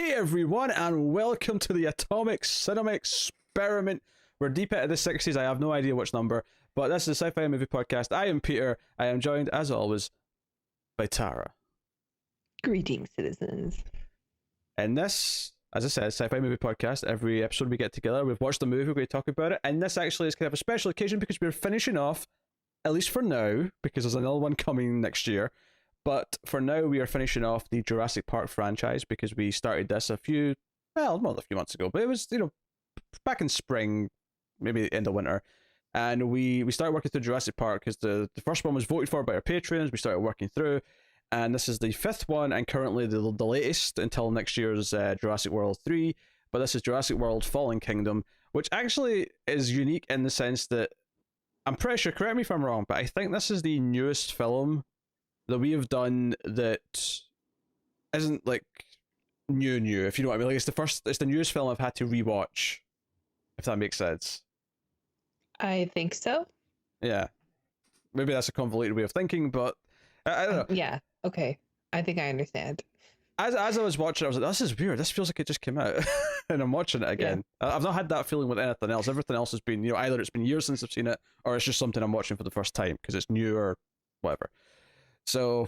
Hey everyone, and welcome to the Atomic Cinema Experiment. We're deep into the 60s, I have no idea which number, but this is a sci-fi movie podcast. I am Peter, I am joined, as always, by Tara. Greetings, citizens. And this, as I said, sci-fi movie podcast. Every episode we get together, we've watched a movie, we're going to talk about it, and this actually is kind of a special occasion because we're finishing off, at least for now, because there's another one coming next year. But for now, we are finishing off the Jurassic Park franchise because we started this not a few months ago, but it was, back in spring, maybe the end of winter. And we started working through Jurassic Park because the first one was voted for by our patrons. We started working through, and this is the fifth one, and currently the latest until next year's Jurassic World 3. But this is Jurassic World Fallen Kingdom, which actually is unique in the sense that, I'm pretty sure, correct me if I'm wrong, but I think this is the newest film that we have done that isn't like new, if you know what I mean. Like it's the newest film I've had to rewatch, if that makes sense. I think so. Yeah, maybe that's a convoluted way of thinking, but I don't know. Yeah, okay, I think I understand. As I was watching, I was like, this is weird, this feels like it just came out. And I'm watching it again. I've not had that feeling with anything else. Everything else has been, either it's been years since I've seen it, or it's just something I'm watching for the first time because it's new or whatever. So,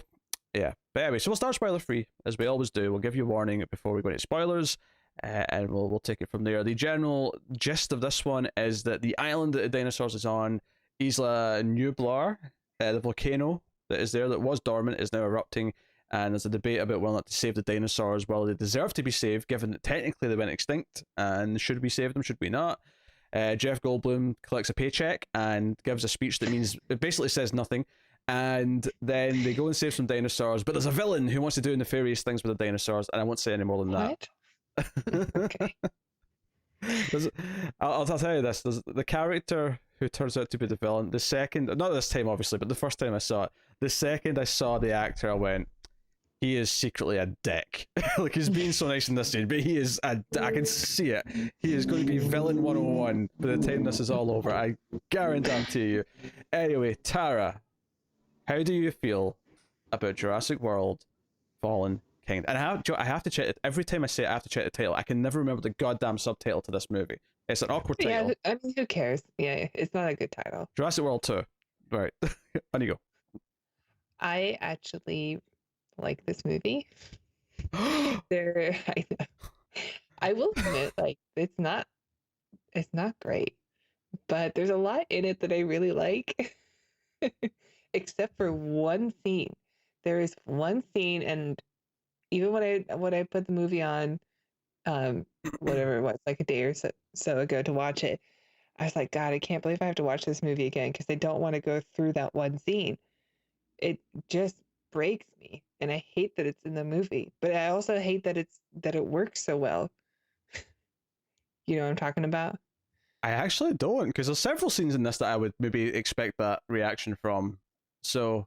yeah. But anyway, so we'll start spoiler free, as we always do. We'll give you a warning before we go into spoilers, and we'll take it from there. The general gist of this one is that the island that the dinosaurs is on, Isla Nublar, the volcano that is there that was dormant, is now erupting, and there's a debate about whether or not to save the dinosaurs, whether they deserve to be saved, given that technically they went extinct, and should we save them, should we not? Jeff Goldblum collects a paycheck and gives a speech that means, it basically says nothing. And then they go and save some dinosaurs, but there's a villain who wants to do nefarious things with the dinosaurs, and I won't say any more than that. Okay. I'll tell you this: there's the character who turns out to be the villain. The second, not this time obviously, but the first time I saw it, the second I saw the actor, I went, he is secretly a dick. Like, he's being so nice in this scene, but he is I can see it. He is going to be villain 101 by the time this is all over. I guarantee you. Anyway, Tara, how do you feel about Jurassic World Fallen Kingdom? And I have to check it. Every time I say it, I have to check the title. I can never remember the goddamn subtitle to this movie. It's an awkward title. Yeah, I mean, who cares? Yeah, it's not a good title. Jurassic World 2. Right. On you go. I actually like this movie. I will admit, like, it's not great, but there's a lot in it that I really like. Except for one scene. There is one scene, and even when I put the movie on, whatever it was, like a day or so ago to watch it, I was like, God, I can't believe I have to watch this movie again because I don't want to go through that one scene. It just breaks me, and I hate that it's in the movie, but I also hate that it works so well. You know what I'm talking about? I actually don't, because there's several scenes in this that I would maybe expect that reaction from. So,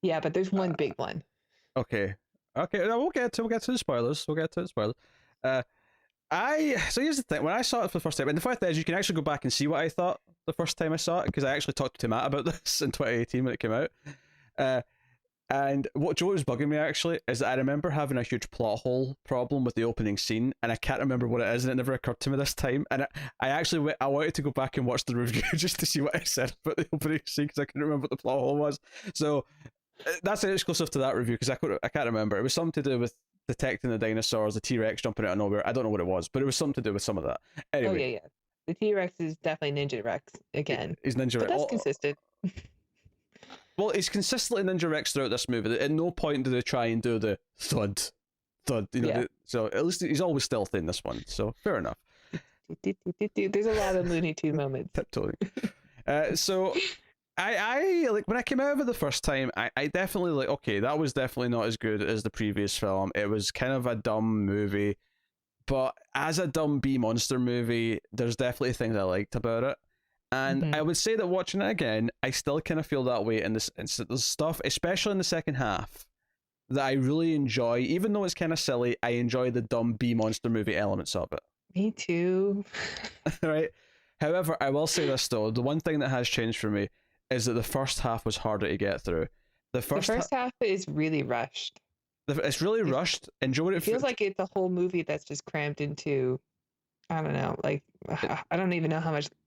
yeah, but there's one big one. Okay. No, we'll get to the spoilers. So here's the thing. When I saw it for the first time, and the fact is, you can actually go back and see what I thought the first time I saw it, because I actually talked to Matt about this in 2018 when it came out. And what was bugging me actually is that I remember having a huge plot hole problem with the opening scene, and I can't remember what it is, and it never occurred to me this time. And I wanted to go back and watch the review just to see what I said about the opening scene, because I couldn't remember what the plot hole was. So that's exclusive to that review, because I can't remember. It was something to do with detecting the dinosaurs, the T-Rex jumping out of nowhere. I don't know what it was, but it was something to do with some of that. Anyway. Oh yeah. The T-Rex is definitely Ninja Rex again. He's Ninja Rex. That's consistent. Well, he's consistently Ninja Rex throughout this movie. At no point do they try and do the thud, Yeah. So at least he's always stealthy in this one. So fair enough. There's a lot of Looney Tunes moments. Tiptoeing. So I like, when I came out of it the first time, I definitely like, okay, that was definitely not as good as the previous film. It was kind of a dumb movie, but as a dumb B monster movie, there's definitely things I liked about it. And I would say that watching it again, I still kind of feel that way in this. There's stuff, especially in the second half, that I really enjoy. Even though it's kind of silly, I enjoy the dumb B monster movie elements of it. Me too. Right? However, I will say this though, the one thing that has changed for me is that the first half was harder to get through. The first half is really rushed. It's really rushed. And do you know what It feels like it's a whole movie that's just crammed into, I don't know, like I don't even know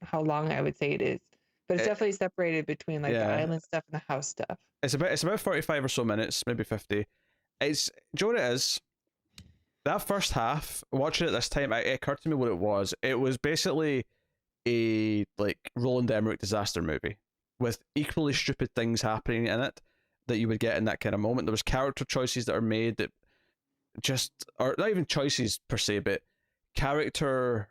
how long I would say it is, but it's definitely separated between like the yeah, island stuff and the house stuff. it's about 45 or so minutes, maybe 50. It's do you know what it is? That first half, watching it this time, it occurred to me what it was. It was basically a like Roland Emmerich disaster movie with equally stupid things happening in it that you would get in that kind of moment. There was character choices that are made that just, or not even choices per se, but character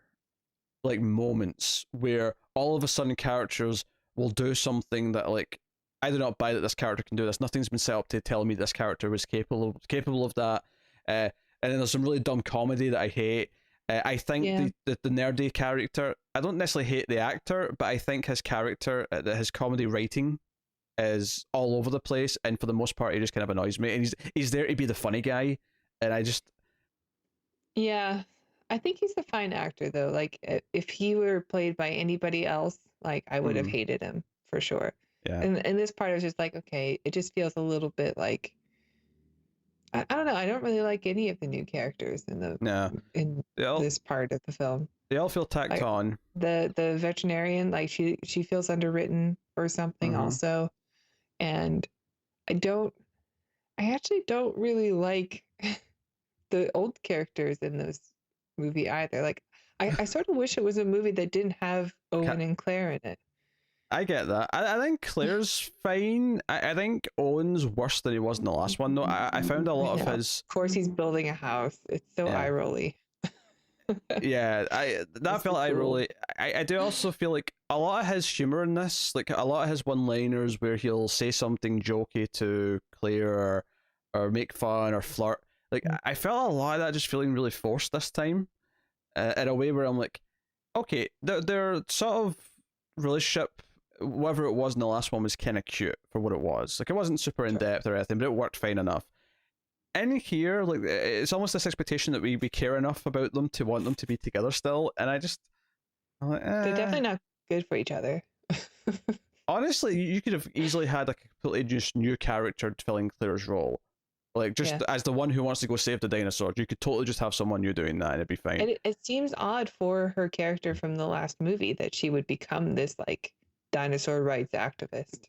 like moments where all of a sudden characters will do something that like I do not buy that this character can do this. Nothing's been set up to tell me this character was capable of that. And then there's some really dumb comedy that I hate. I think the nerdy character, I don't necessarily hate the actor, but I think his character, his comedy writing is all over the place, and for the most part, he just kind of annoys me. And he's there to be the funny guy, and I just I think he's a fine actor though. Like if he were played by anybody else, like I would have hated him for sure. Yeah. And this part is just like, okay, it just feels a little bit like I don't know. I don't really like any of the new characters in this part of the film. They all feel tacked on. The veterinarian, like she feels underwritten or something also. And I actually don't really like the old characters in this movie either. Like I sort of wish it was a movie that didn't have Owen and Claire in it. I get that. I think Claire's fine. I think Owen's worse than he was in the last one, though. I found a lot of his. Of course, he's building a house. It's so eye rolly. Yeah, that felt eye rolly. I do also feel like a lot of his humor in this, like a lot of his one-liners where he'll say something jokey to Claire or make fun or flirt. Like I felt a lot of that just feeling really forced this time, in a way where I'm like, okay, their sort of relationship, whatever it was in the last one, was kind of cute for what it was. Like it wasn't super in depth or anything, but it worked fine enough. In here, like it's almost this expectation that we care enough about them to want them to be together still, and I'm like, they're definitely not good for each other. Honestly, you could have easily had a completely just new character filling Claire's role. Like, just as the one who wants to go save the dinosaurs, you could totally just have someone new doing that and it'd be fine. And it seems odd for her character from the last movie that she would become this, like, dinosaur rights activist.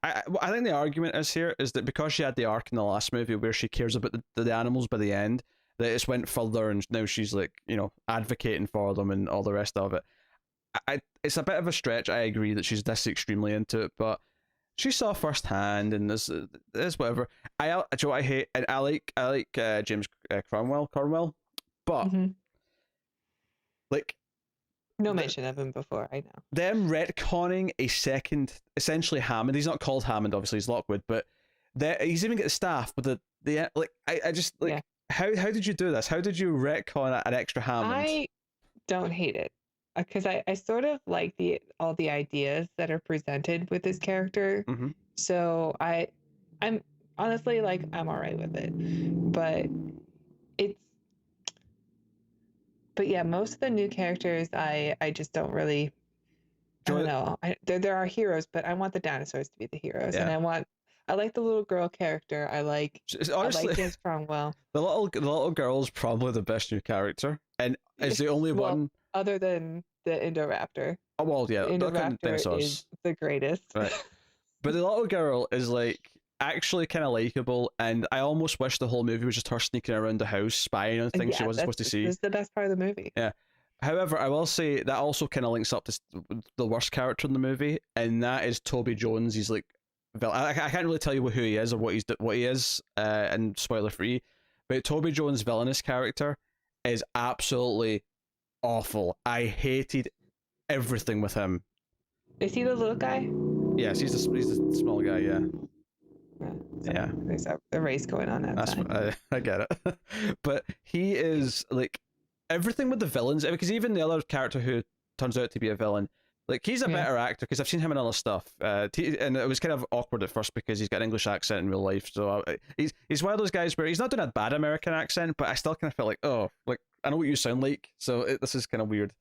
I think the argument is that because she had the arc in the last movie where she cares about the animals by the end, that it's went further and now she's, like, you know, advocating for them and all the rest of it. It's a bit of a stretch, I agree, that she's this extremely into it, but she saw firsthand, and this whatever. Joe, I hate, and I like James Cornwell, but like, no mention of him before. I know them retconning a second, essentially Hammond. He's not called Hammond, obviously. He's Lockwood, but he's even got the staff. But the like, I just like how did you do this? How did you retcon an extra Hammond? I don't hate it. Because I sort of like all the ideas that are presented with this character. So I'm honestly, like, I'm all right with it. But yeah, most of the new characters I just don't really, I don't know. There are heroes, but I want the dinosaurs to be the heroes. And I like the little girl character. Honestly, I like James Cromwell. The little girl's probably the best new character, and is the only one other than the Indoraptor. Oh well, yeah, the Indoraptor is the greatest. Right. But the little girl is like actually kind of likable, and I almost wish the whole movie was just her sneaking around the house, spying on things she wasn't supposed to see. This is the best part of the movie. Yeah. However, I will say that also kind of links up to the worst character in the movie, and that is Toby Jones. He's like, I can't really tell you who he is or what he is, and spoiler free, but Toby Jones' villainous character is absolutely awful. I hated everything with him. Is he the little guy? Yes, he's the small guy. Yeah. Yeah. There's a race going on outside. I get it, but he is like everything with the villains, because even the other character who turns out to be a villain, like he's a better actor because I've seen him in other stuff, and it was kind of awkward at first because he's got an English accent in real life. So he's one of those guys where he's not doing a bad American accent, but I still kind of felt like, oh, like I know what you sound like, so this is kind of weird.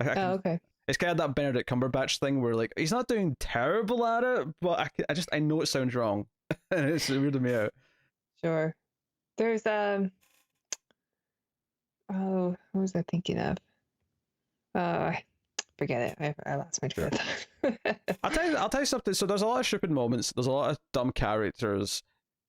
Okay. It's kind of that Benedict Cumberbatch thing where like he's not doing terrible at it, but I know it sounds wrong, and it's weirding me out. Sure. There's oh, what was I thinking of? Oh, forget it. I lost my train Sure. of thought. I'll tell you something. So there's a lot of stupid moments. There's a lot of dumb characters,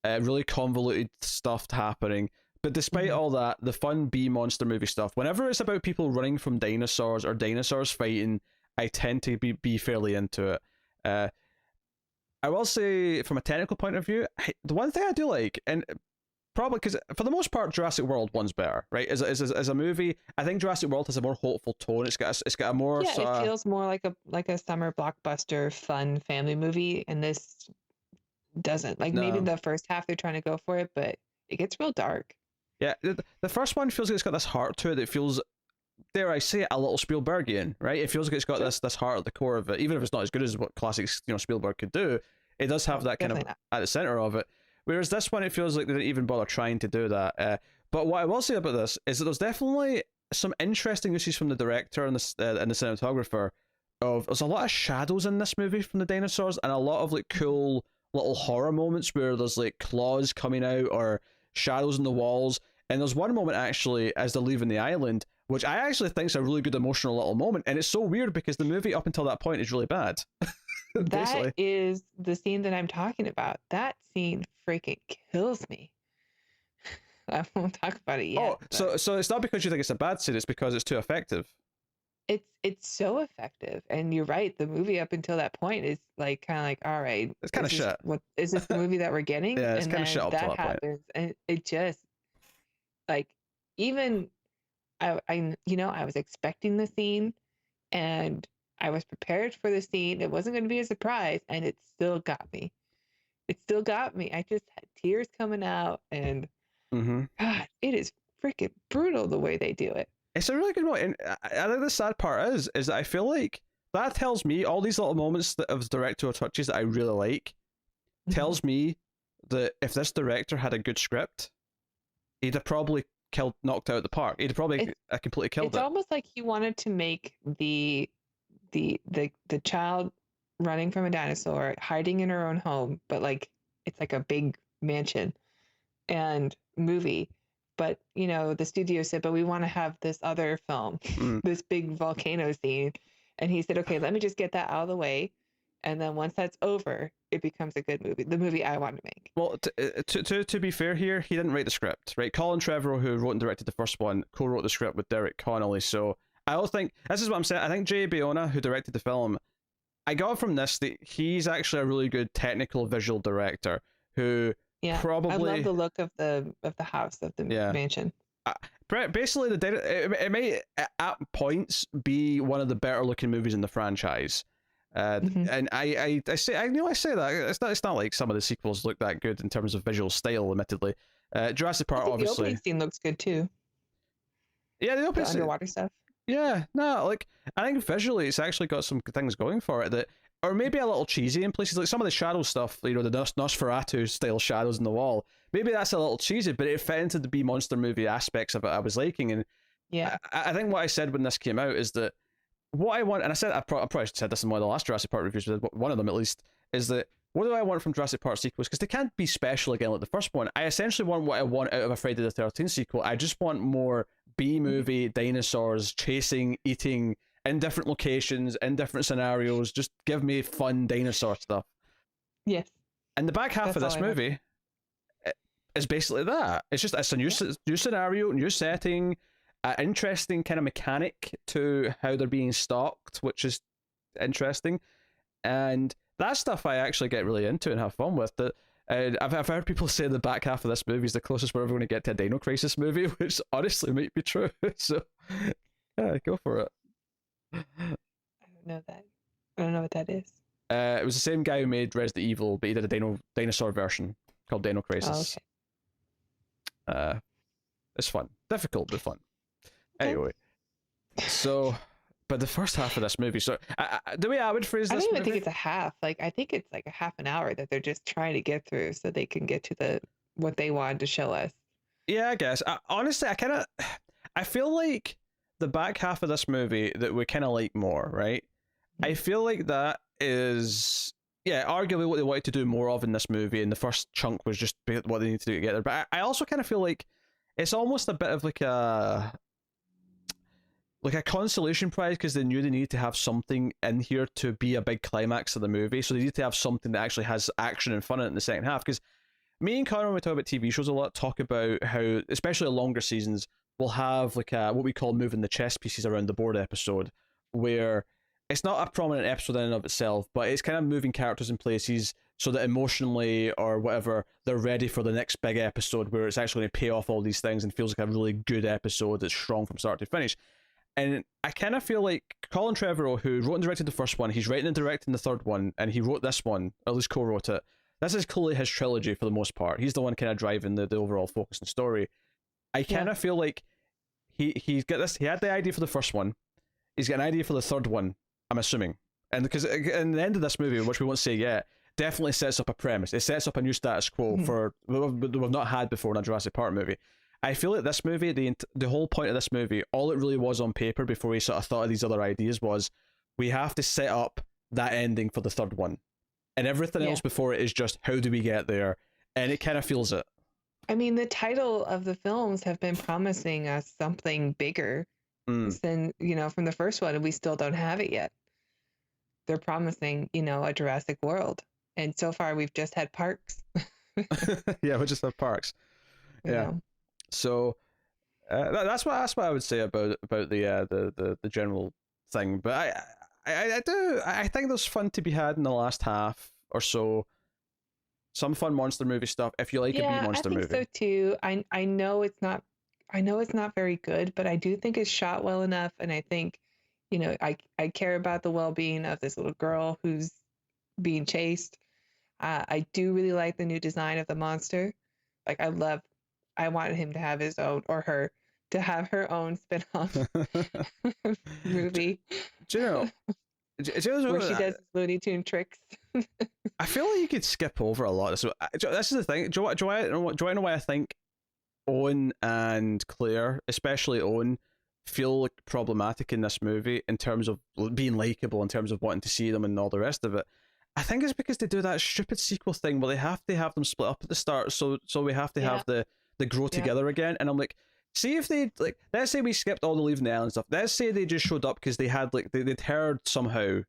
really convoluted stuff happening. But despite all that, the fun B monster movie stuff. Whenever it's about people running from dinosaurs or dinosaurs fighting, I tend to be fairly into it. I will say, from a technical point of view, the one thing I do like, and probably because for the most part, Jurassic World one's better, right? As a movie, I think Jurassic World has a more hopeful tone. It's got a more Yeah, sort it of feels more like a summer blockbuster, fun family movie, and this doesn't. Like maybe no. the first half they're trying to go for it, but it gets real dark. Yeah, the first one feels like it's got this heart to it. It feels, dare I say it, a little Spielbergian, right? It feels like it's got this heart at the core of it, even if it's not as good as what classic Spielberg could do. It does have that kind of at the center of it. Whereas this one, it feels like they didn't even bother trying to do that. But what I will say about this is that there's definitely some interesting uses from the director and the cinematographer. There's a lot of shadows in this movie from the dinosaurs, and a lot of like cool little horror moments where there's like claws coming out or shadows in the walls. And there's one moment actually as they're leaving the island, which I actually think is a really good emotional little moment. And it's so weird because the movie up until that point is really bad. That is the scene that I'm talking about. That scene freaking kills me. I won't talk about it yet. Oh, so it's not because you think it's a bad scene, it's because it's too effective. It's so effective, and you're right. The movie up until that point is like kind of like, all right, it's kind of shit. What is this the movie that we're getting? Yeah, it's kind of shit up to that that happens, point. and it just like even I I was expecting the scene, and I was prepared for the scene. It wasn't going to be a surprise, and it still got me. It still got me. I just had tears coming out, and God, it is freaking brutal the way they do it. It's a really good one, and I think the sad part is that I feel like that tells me all these little moments of directorial touches that I really like tells me that if this director had a good script, he'd have probably knocked out the park. He'd have probably completely killed it. It's almost like he wanted to make the child running from a dinosaur hiding in her own home, but like it's like a big mansion and movie. But the studio said, but we want to have this other film, this big volcano scene. And he said, okay, let me just get that out of the way. And then once that's over, it becomes a good movie, the movie I want to make. Well, to be fair here, he didn't write the script, right? Colin Trevorrow, who wrote and directed the first one, co-wrote the script with Derek Connolly. So I don't think, this is what I'm saying, I think Jay Bayona, who directed the film, I got from this that he's actually a really good technical visual director who probably... I love the look of the house, of the mansion. Basically, it may at points be one of the better looking movies in the franchise. And I say that it's not like some of the sequels look that good in terms of visual style, admittedly. Jurassic Park, obviously. The opening scene looks good too. Yeah, the opening scene, underwater stuff. Yeah, no, like I think visually it's actually got some things going for it that, or maybe a little cheesy in places. Like some of the shadow stuff, the Nosferatu style shadows in the wall. Maybe that's a little cheesy, but it fit into the B monster movie aspects of it I was liking. And I think what I said when this came out is that what I want, and I probably said this in one of the last Jurassic Park reviews, one of them at least, is that what do I want from Jurassic Park sequels? Because they can't be special again like the first one. I essentially want what I want out of a Friday the 13th sequel. I just want more B-movie dinosaurs chasing, eating in different locations, in different scenarios. Just give me fun dinosaur stuff. Yes. And the back half of this movie is basically that. It's a new scenario, new setting, an interesting kind of mechanic to how they're being stalked, which is interesting. And that stuff I actually get really into and have fun with. I've heard people say the back half of this movie is the closest we're ever going to get to a Dino Crisis movie, which honestly might be true. So, yeah, go for it. I don't know that. I don't know what that is. It was the same guy who made Resident Evil, but he did a dinosaur version called Dino Crisis. Oh, okay. It's fun. Difficult, but fun. Okay. Anyway, so... But the first half of this movie, so the way I would phrase this, I don't even think it's a half. Like I think it's like a half an hour that they're just trying to get through so they can get to what they wanted to show us. Yeah, I guess. Honestly, I feel like the back half of this movie that we kind of like more, right? I feel like that is, yeah, arguably what they wanted to do more of in this movie, and the first chunk was just what they need to do to get there. But I also kind of feel like it's almost a bit of like a consolation prize because they knew they needed to have something in here to be a big climax of the movie. So they need to have something that actually has action and fun in it in the second half. Because me and Connor, when we talk about TV shows a lot, talk about how, especially longer seasons, we'll have like a, what we call moving the chess pieces around the board episode, where it's not a prominent episode in and of itself, but it's kind of moving characters in places so that emotionally or whatever, they're ready for the next big episode where it's actually going to pay off all these things and feels like a really good episode that's strong from start to finish. And I kind of feel like Colin Trevorrow, who wrote and directed the first one, he's writing and directing the third one, and he wrote this one, or at least co-wrote it. This is clearly his trilogy for the most part. He's the one kind of driving the overall focus and story. I kind of feel like he's got this. He had the idea for the first one. He's got an idea for the third one, I'm assuming. And because in the end of this movie, which we won't say yet, definitely sets up a premise. It sets up a new status quo for we've not had before in a Jurassic Park movie. I feel like this movie, the whole point of this movie, all it really was on paper before he sort of thought of these other ideas was, we have to set up that ending for the third one. And everything else before it is just, how do we get there? And it kind of feels it. I mean, the title of the films have been promising us something bigger than, from the first one, and we still don't have it yet. They're promising, a Jurassic World. And so far, we've just had parks. Yeah, we just have parks. Yeah. So that's what I would say about the general thing. But I think there's fun to be had in the last half or so. Some fun monster movie stuff if you like a B monster movie. I think so too. I know it's not very good, but I do think it's shot well enough, and I think I care about the well-being of this little girl who's being chased. I do really like the new design of the monster. Like I wanted him to have his own, or her to have her own spin-off movie. Do you know where she does Looney Tune tricks? I feel like you could skip over a lot. So this is the thing. Do I know why I think Owen and Claire, especially Owen, feel like problematic in this movie in terms of being likable, in terms of wanting to see them and all the rest of it? I think it's because they do that stupid sequel thing where they have to have them split up at the start, so we have to have the grow together again. And I'm like, see if they, like, let's say we skipped all the leaving the island stuff. Let's say they just showed up because they had, like, they'd heard somehow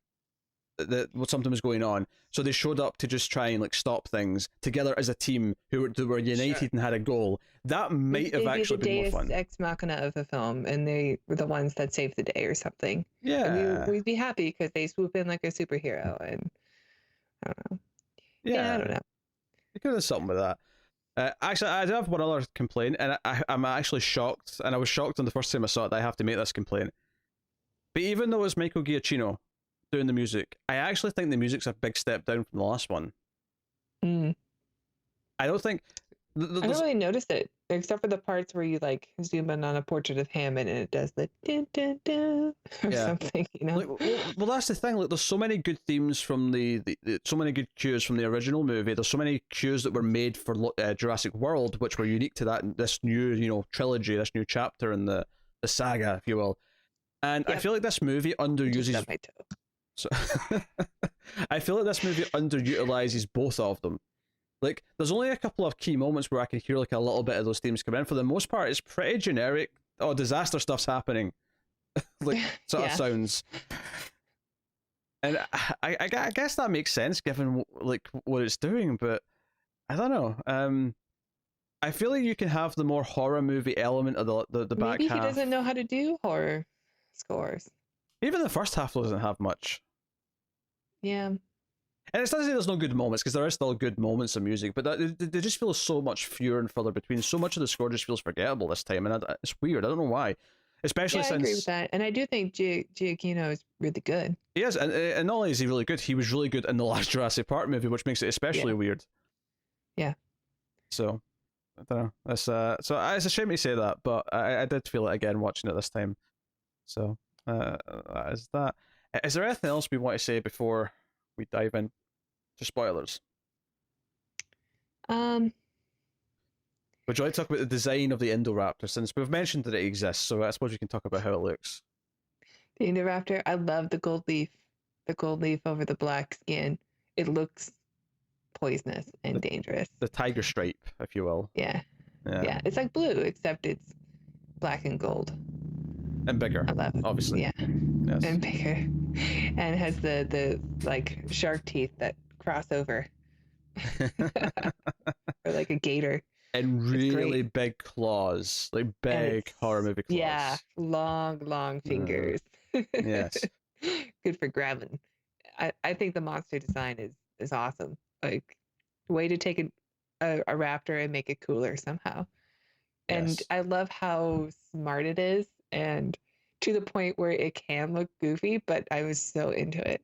that something was going on, so they showed up to just try and, like, stop things together as a team who were united and had a goal. That might have actually been more fun. Deus ex machina of the film, and they were the ones that saved the day or something. Yeah, and we'd be happy because they swoop in like a superhero, and I don't know. Yeah, I don't know. You could have something with that. Actually, I do have one other complaint, and I'm actually shocked, and I was shocked on the first time I saw it that I have to make this complaint. But even though it's Michael Giacchino doing the music, I actually think the music's a big step down from the last one. I don't think... I don't really notice it, except for the parts where you, like, zoom in on a portrait of Hammond and it does the dun, dun, dun, or something, Like, well, that's the thing. Like, there's so many good themes from the so many good cues from the original movie. There's so many cues that were made for Jurassic World, which were unique to this new, trilogy, this new chapter in the saga, if you will. And I feel like this movie underuses. So, I feel like this movie underutilizes both of them. Like, there's only a couple of key moments where I can hear like a little bit of those themes come in. For the most part, it's pretty generic. Oh, disaster stuff's happening. Like, sort of sounds. And I guess that makes sense given like what it's doing, but I don't know. I feel like you can have the more horror movie element of the back half. Maybe he doesn't know how to do horror scores. Even the first half doesn't have much. Yeah. And it's not to say there's no good moments, because there are still good moments of music, but they just feel so much fewer and further between. So much of the score just feels forgettable this time, and it's weird. I don't know why. Especially since... I agree with that. And I do think Giacchino is really good. He is, and not only is he really good, he was really good in the last Jurassic Park movie, which makes it especially weird. Yeah. So, I don't know. It's it's a shame to say that, but I did feel it again watching it this time. So, that is that. Is there anything else we want to say before we dive in to spoilers? Would you like to talk about the design of the Indoraptor, since we've mentioned that it exists, so I suppose we can talk about how it looks. The Indoraptor, I love the gold leaf over the black skin. it looks poisonous and dangerous. The tiger stripe, if you will. Yeah. Yeah. Yeah. It's like blue, except it's black and gold. And bigger, I love it. obviously. Yeah. Yes. And bigger. And has the like shark teeth that cross over. Or like a gator. And really big claws, like big horror movie claws. Yeah, long fingers. Yes. Good for grabbing. I think the monster design is awesome. Like, way to take a raptor and make it cooler somehow. And Yes. I love how smart it is, and to the point where it can look goofy, but I was so into it.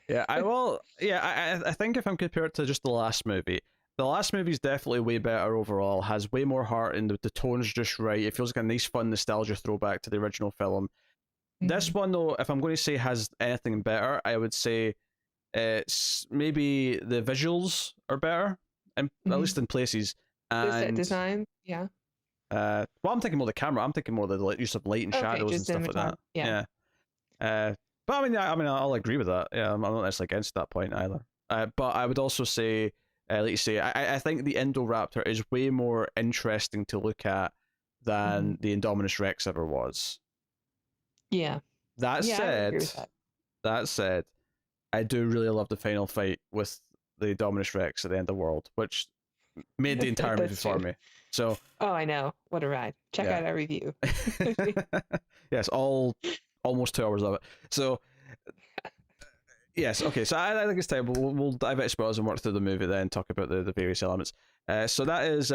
Yeah, I will. Yeah, I think if I'm compared to just the last movie is definitely way better overall. Has way more heart, and the tone's just right. It feels like a nice, fun nostalgia throwback to the original film. This one, though, if I'm going to say has anything better, I would say it's maybe the visuals are better, and at least in places. And the set design, yeah. Well, I'm thinking more the camera. I'm thinking more the use of light and shadows and stuff like that. Yeah. But I mean, I'll agree with that. Yeah, I'm not necessarily against that point either. But I would also say, like you say, I think the Indoraptor is way more interesting to look at than the Indominus Rex ever was. Yeah. That said, I do really love the final fight with the Indominus Rex at the end of the world, which made the entire movie for me. So. Oh, I know. What a ride. Check out our review. Yes, almost 2 hours of it. So. Yes, okay, so I think it's time. We'll dive into spoilers and work through the movie then, talk about the various elements. So that is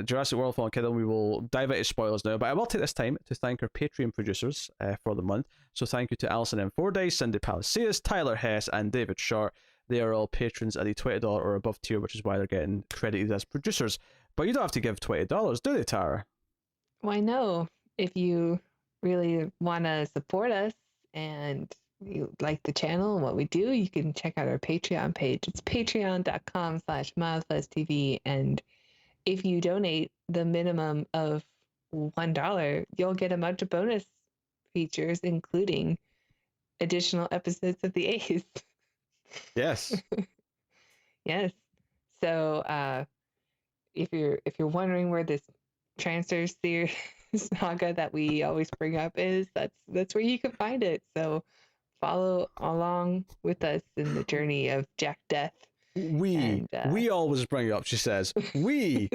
Jurassic World Fallen Kingdom. We will dive into spoilers now, but I will take this time to thank our Patreon producers for the month. So thank you to Alison M. Fordyce, Cindy Palacios, Tyler Hess, and David Short. They are all patrons at the $20 or above tier, which is why they're getting credited as producers. But you don't have to give $20, do they, Tara? Why no? If you really want to support us and you like the channel and what we do, you can check out our Patreon page. It's patreon.com/MilesPlusTV. And if you donate the minimum of $1, you'll get a bunch of bonus features, including additional episodes of the Ace. Yes. Yes. So if you're wondering where this Transfer Series saga that we always bring up is, that's where you can find it. So follow along with us in the journey of Jack Death. We always bring it up, she says. We.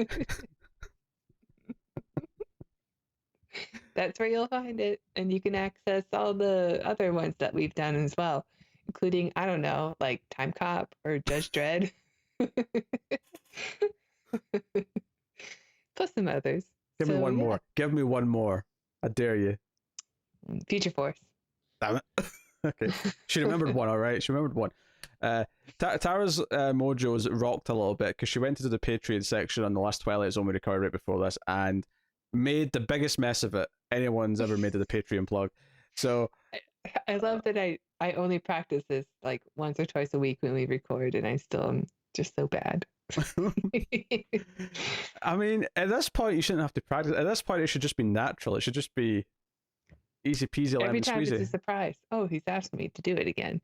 That's where you'll find it. And you can access all the other ones that we've done as well, including, I don't know, like Time Cop or Judge Dredd. Plus some others. Give me one more. Give me one more. I dare you. Future Force. Damn it. Okay. She remembered one, all right? She remembered one. Tara's mojo's rocked a little bit because she went into the Patreon section on the last Twilight Zone we recorded right before this and made the biggest mess of it anyone's ever made of the Patreon plug. So I love that I only practice this like once or twice a week when we record, and I still am just so bad. I mean, at this point, you shouldn't have to practice. At this point, it should just be natural. It should just be easy peasy, lemon Every time squeezy. it's a surprise. Oh, he's asked me to do it again.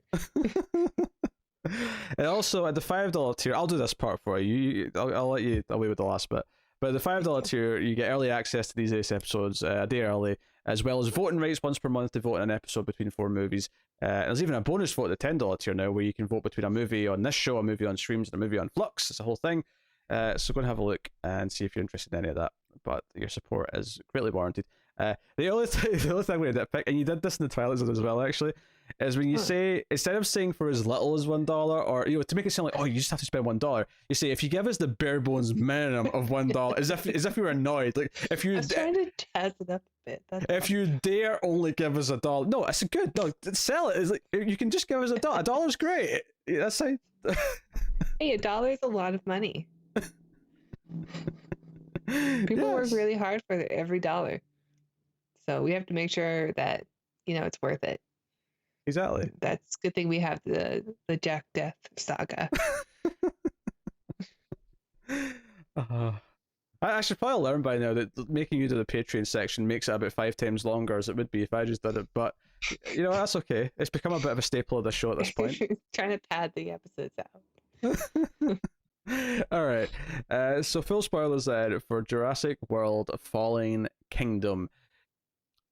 And also, at the $5 tier, I'll do this part for you. I'll let you away with the last bit. But at the $5 tier, you get early access to these Ace episodes a day early, as well as voting rights once per month to vote on an episode between 4 movies. There's even a bonus vote at the $10 tier now, where you can vote between a movie on this show, a movie on streams, and a movie on Flux. It's a whole thing. So go and have a look and see if you're interested in any of that. But your support is greatly warranted. The only thing I'm going to nitpick, and you did this in the Twilight Zone as well, actually, is when you say, instead of saying for as little as $1, or to make it sound like, oh, you just have to spend $1, you say if you give us the bare bones minimum of $1, as if you were annoyed, like if you. I was trying to jazz it up a bit. If you dare only give us $1, no, it's good. No, sell it. It's like you can just give us $1. $1's great. That's like. Hey, $1 is a lot of money. People work really hard for every dollar, so we have to make sure that it's worth it. Exactly. That's a good thing we have the Jack Death saga. I should probably learn by now that making you do the Patreon section makes it about 5 times longer as it would be if I just did it. But You know, that's okay. It's become a bit of a staple of the show at this point. Trying to pad the episodes out. All right. So full spoilers then for Jurassic World Fallen Kingdom.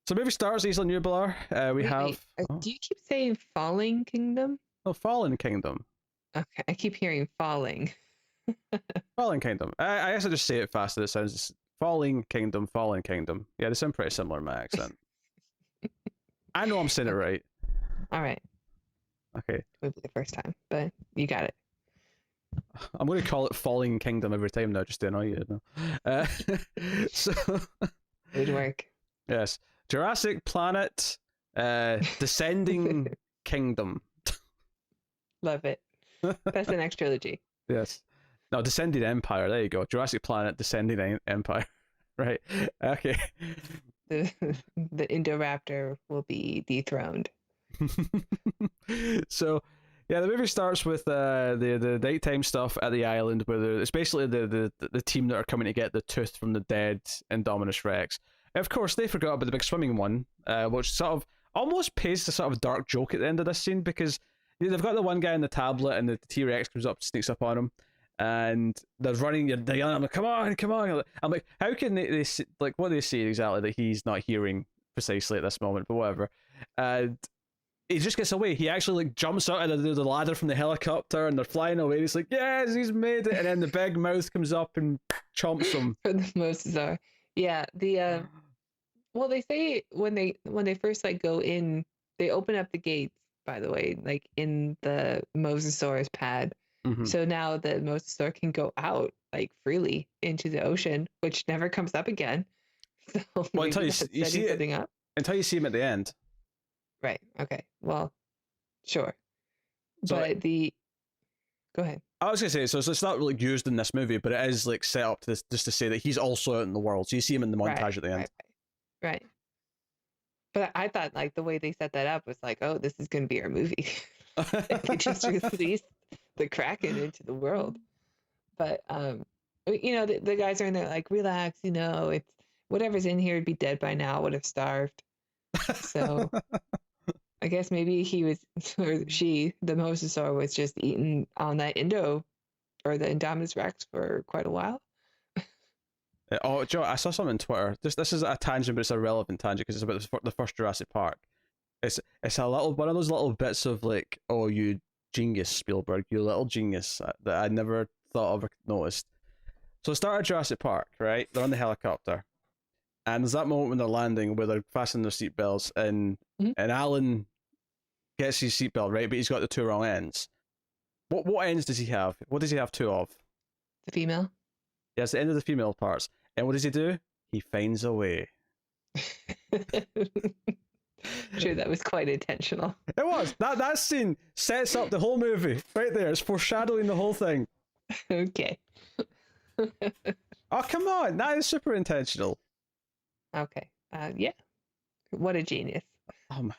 So movie stars, Isla Nublar. We have. Do you keep saying Falling Kingdom? Oh, Fallen Kingdom. Okay, I keep hearing falling. Fallen Kingdom. I guess I just say it fast. It sounds Fallen Kingdom, Fallen Kingdom. Yeah, they sound pretty similar in my accent. I know I'm saying it right. All right. Okay. It would be the first time, but you got it. I'm going to call it Falling Kingdom every time now, just to annoy you. So. Good work. Yes. Jurassic Planet, Descending Kingdom. Love it. That's the next trilogy. Yes. No, Descending Empire. There you go. Jurassic Planet, Descending Empire. Right. Okay. The Indoraptor will be dethroned. So, yeah, the movie starts with the nighttime stuff at the island, where it's basically the team that are coming to get the tooth from the dead Indominus Rex. Of course, they forgot about the big swimming one, which sort of almost pays a sort of dark joke at the end of this scene, because they've got the one guy in the tablet and the T-Rex comes up, sneaks up on him, and they're running, they're yelling, I'm like, come on. I'm like, how can they like, what do they say exactly that he's not hearing precisely at this moment, but whatever. And he just gets away. He actually like jumps out of the ladder from the helicopter and they're flying away. He's like, yes, he's made it. And then the big mouth comes up and chomps him. For the Mosasaur. Yeah, well, they say when they first like go in, they open up the gates, by the way, like in the Mosasaurus pad. Mm-hmm. So now the Mosasaur can go out like freely into the ocean, which never comes up again. So well, until you see something up. Until you see him at the end. Right. Okay. Well, sure. So, but go ahead. I was gonna say, so it's not really used in this movie, but it is like set up to just to say that he's also out in the world. So you see him in the montage at the end. Right. But I thought like the way they set that up was like, oh, this is gonna be our movie. They just released the Kraken into the world. But you know, the guys are in there like, relax, you know, it's whatever's in here would be dead by now, would have starved. So I guess maybe he was, or she, the Mosasaur, was just eating on that the Indominus Rex for quite a while. Oh, Joe, I saw something on Twitter. This is a tangent, but it's a relevant tangent because it's about the first Jurassic Park. It's a little one of those little bits of like, oh, you genius, Spielberg, you little genius that I never thought of or noticed. So start at Jurassic Park, right? They're on the helicopter, and there's that moment when they're landing where they're fastening their seatbelts, and Alan gets his seatbelt right, but he's got the two wrong ends. What ends does he have? What does he have two of? The female. Yeah, it's the end of the female parts. And what does he do? He finds a way. Sure, that was quite intentional. It was. That scene sets up the whole movie. Right there. It's foreshadowing the whole thing. Okay. Oh, come on. That is super intentional. Okay. Yeah. What a genius. Oh my god.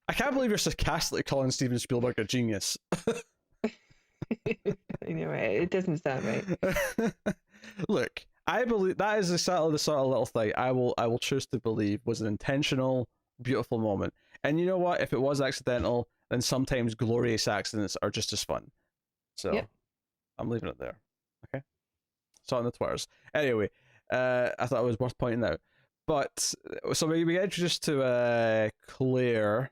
I can't believe you're sarcastically calling Steven Spielberg a genius. You're right. It doesn't sound right. Look, I believe that is the sort of little thing I will choose to believe was an intentional, beautiful moment. And you know what? If it was accidental, then sometimes glorious accidents are just as fun. So yep. I'm leaving it there. Okay. Saw it on the Twitters. Anyway, I thought it was worth pointing out. But so we get introduced to Claire,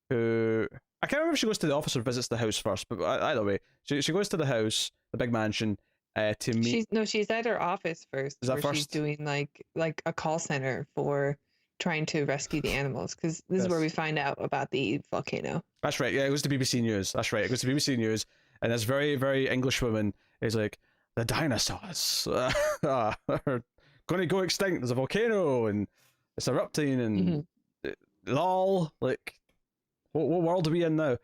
who I can't remember if she goes to the office or visits the house first, but either way, she goes to the house, the big mansion, to meet. She's at her office first. Is that first? She's doing like a call center for trying to rescue the animals, because this is where we find out about the volcano. That's right. Yeah, it goes to BBC News. That's right. It goes to BBC News, and this very, very English woman is like, the dinosaurs are going to go extinct. There's a volcano and it's erupting and lol. Like, what world are we in now?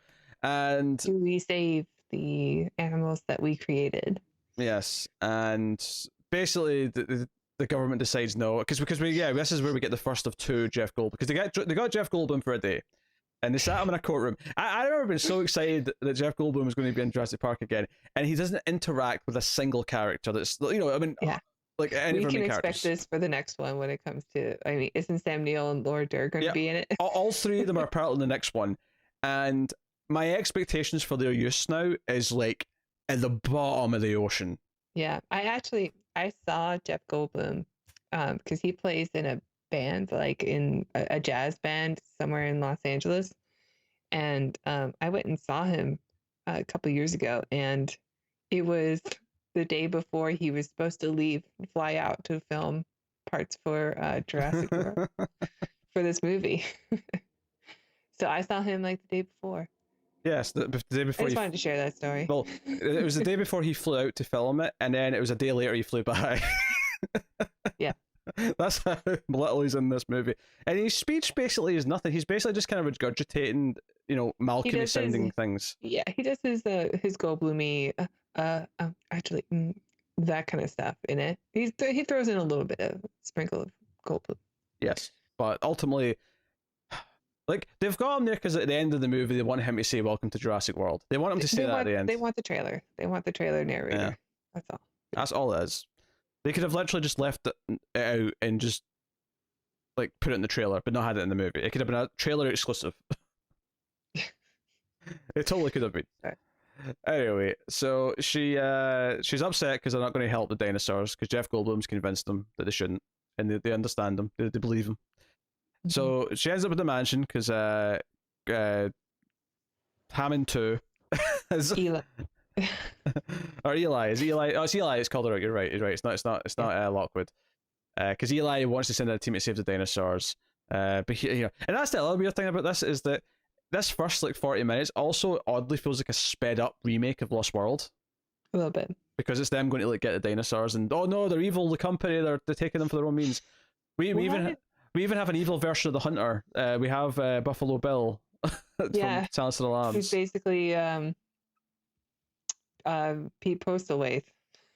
And do we save the animals that we created? Yes, and basically the government decides no, because this is where we get the first of two Jeff Goldblum, because they got Jeff Goldblum for a day, and they sat him in a courtroom. I remember being so excited that Jeff Goldblum was going to be in Jurassic Park again, and he doesn't interact with a single character. That's, you know, I mean, like any We of our can main expect characters. this for the next one when it comes to. I mean, isn't Sam Neill and Laura Dern going to Yeah, be in it? all three of them are apparently in the next one, and my expectations for their use now is like at the bottom of the ocean. Yeah, I saw Jeff Goldblum, because he plays in a band, like in a jazz band somewhere in Los Angeles, and I went and saw him a couple years ago, and it was the day before he was supposed to fly out to film parts for Jurassic World for this movie. So I saw him like the day before. Yes, the day I before just wanted to share that story. well, it was the day before he flew out to film it, and then it was a day later he flew by. Yeah. That's how little he's in this movie. And his speech basically is nothing. He's basically just kind of regurgitating, Malcolm sounding things. Yeah, he does his Goldblum-y, actually, that kind of stuff in it. He throws in a little bit of sprinkle of Goldblum. Yes, but ultimately, like, they've got him there because at the end of the movie they want him to say "Welcome to Jurassic World." They want him to say that at the end. They want the trailer. They want the trailer narrator. Yeah. That's all. That's all it is. They could have literally just left it out and just like put it in the trailer, but not had it in the movie. It could have been a trailer exclusive. It totally could have been. Right. Anyway, so she's upset because they're not going to help the dinosaurs because Jeff Goldblum's convinced them that they shouldn't, and they understand him. They believe him. Mm-hmm. So she ends up at the mansion because Hammond 2 is Eli. or Eli. Is Eli? Oh, it's Eli. It's called her out. You're right. It's not Lockwood. Because Eli wants to send out a team to save the dinosaurs. But and that's the other weird thing about this is that this first 40 minutes also oddly feels like a sped up remake of Lost World. A little bit. Because it's them going to get the dinosaurs and oh no, they're evil. The company they're taking them for their own means. We even have an evil version of the Hunter. We have Buffalo Bill from Silence of the Lambs. He's basically Pete Postlethwaite.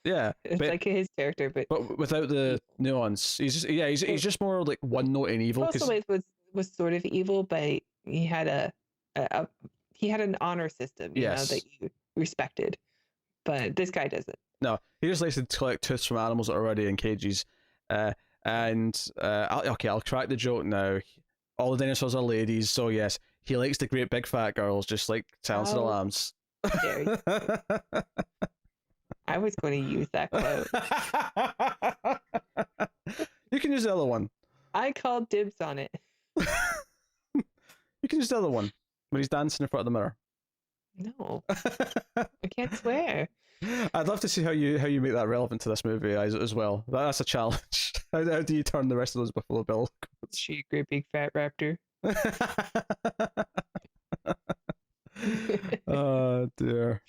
Yeah, it's like his character, but without the nuance. He's just more like one note in evil. Postlethwaite was sort of evil, but he had an honor system, you know, that you respected. But this guy doesn't. No, he just likes to collect tooths from animals that are already in cages. I'll crack the joke now. All the dinosaurs are ladies, so yes, he likes the great big fat girls, just like Silence of the Lambs. I was going to use that quote. You can use the other one. I called dibs on it. You can use the other one when he's dancing in front of the mirror. No, I can't swear. I'd love to see how you make that relevant to this movie as well. That's a challenge. How do you turn the rest of those Buffalo Bill? She a great big fat raptor. Oh dear.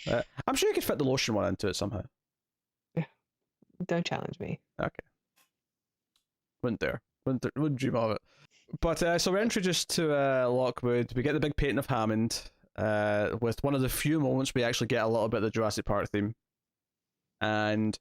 I'm sure you could fit the lotion one into it somehow. Don't challenge me. Okay. Wouldn't dream of it. But so we're introduced to Lockwood. We get the big painting of Hammond. With one of the few moments we actually get a little bit of the Jurassic Park theme. And